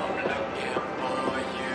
I'm looking for you.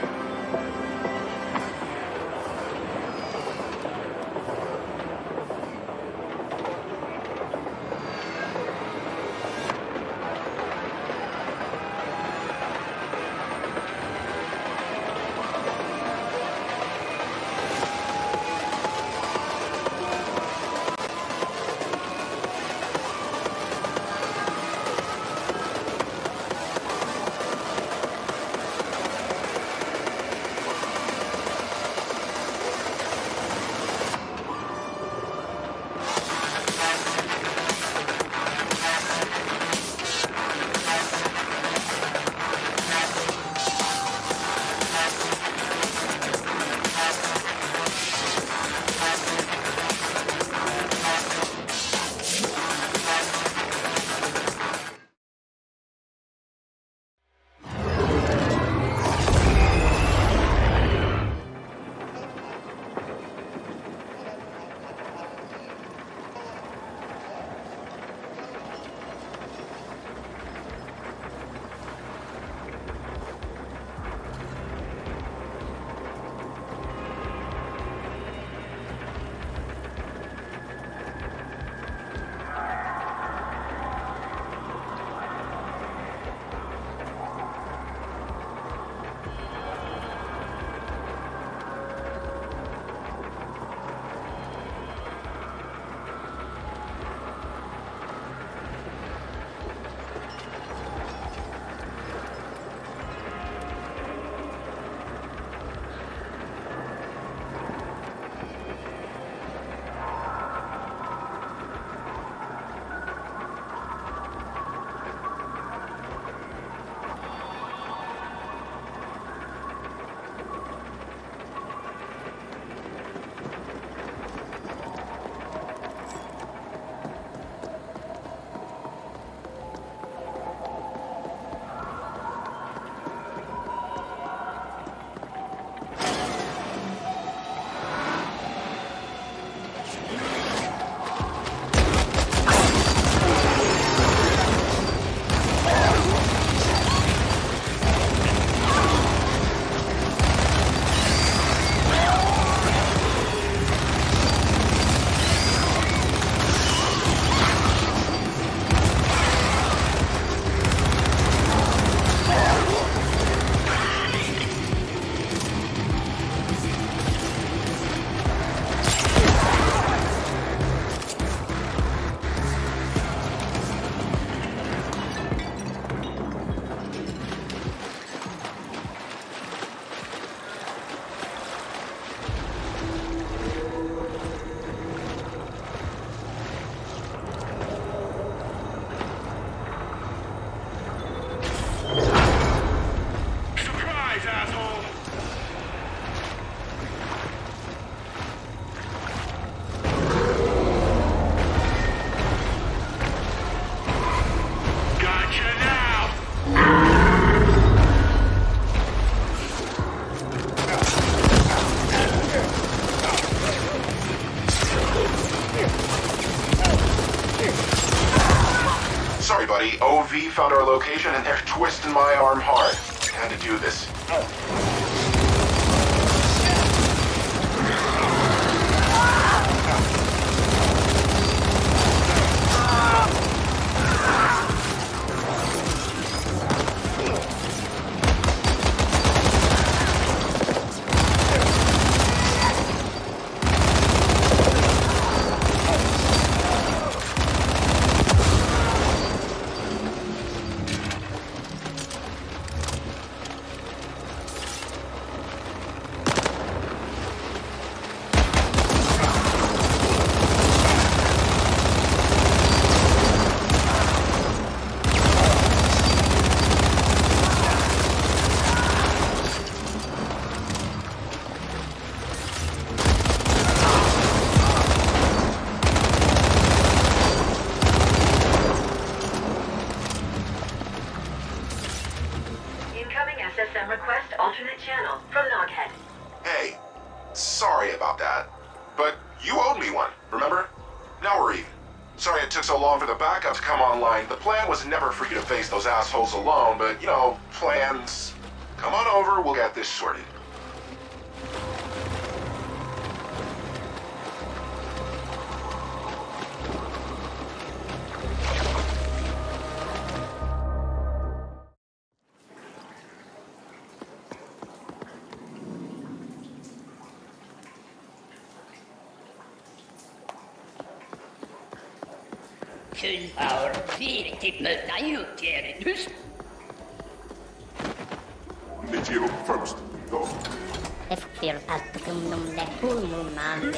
location and they're twisting my arm hard. Had to do this. Request alternate channel from Noghead. Hey, sorry about that. But you owed me one, remember? Now we're even. Sorry it took so long for the backup to come online. The plan was never for you to face those assholes alone, but, you know, plans. Come on over, we'll get this sorted. Kylhaur virktigt möta utgärdet. Mitchell first. Go. Efter allt de där hormonmannen.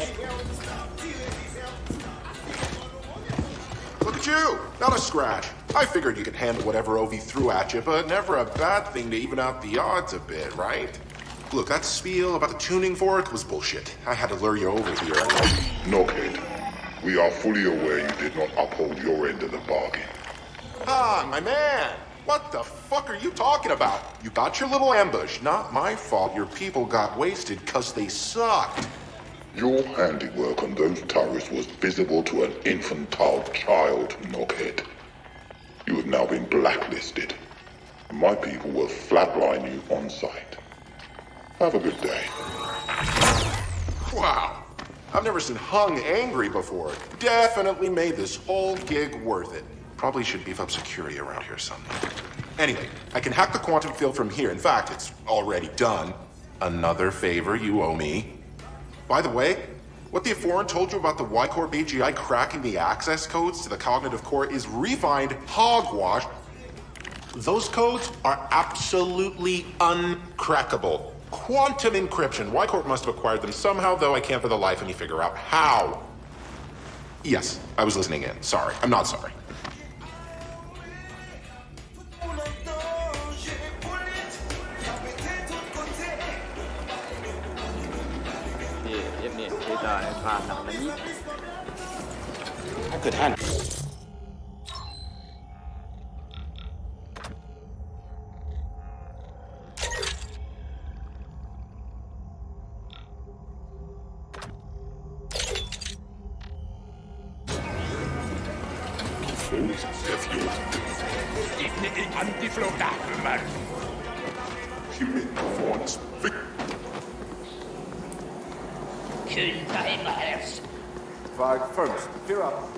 Look at you! Not a scratch. I figured you could handle whatever OV threw at you, but never a bad thing to even out the odds a bit, right? Look, that spiel about the tuning fork was bullshit. I had to lure you over here. Noghead, we are fully aware you did not uphold your end of the bargain. Ah, my man! What the fuck are you talking about? You got your little ambush. Not my fault your people got wasted because they sucked. Your handiwork on those turrets was visible to an infantile child, Noghead. You have now been blacklisted. My people will flatline you on sight. Have a good day. Wow. I've never seen Hung angry before. Definitely made this whole gig worth it. Probably should beef up security around here someday. Anyway, I can hack the quantum field from here. In fact, it's already done. Another favor you owe me. By the way, what the Foreign told you about the Y-Corp AGI cracking the access codes to the cognitive core is refined hogwash. Those codes are absolutely uncrackable. Quantum encryption. Y-Corp must have acquired them somehow, though I can't for the life of me figure out how. Yes, I was listening in. Sorry. I'm not sorry. I could handle. Five first. Clear up.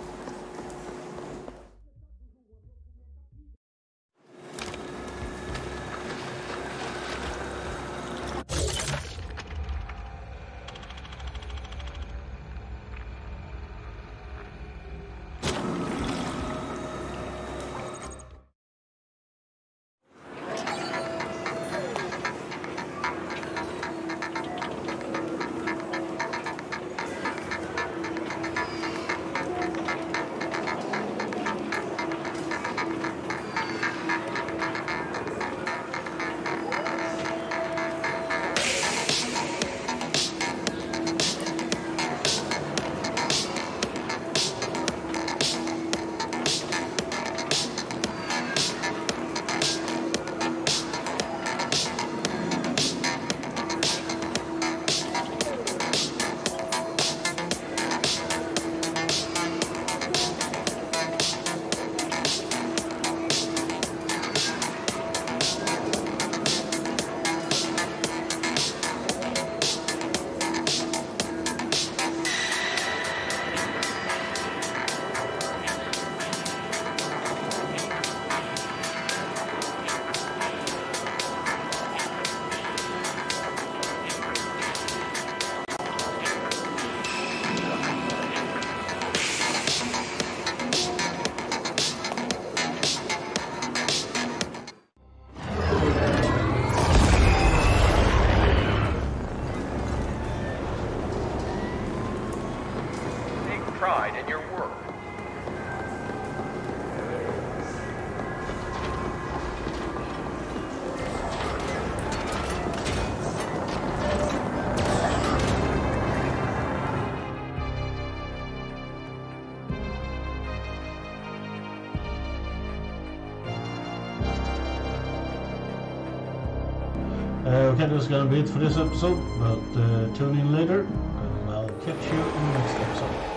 Okay, that's gonna be it for this episode, but tune in later, and I'll catch you in the next episode.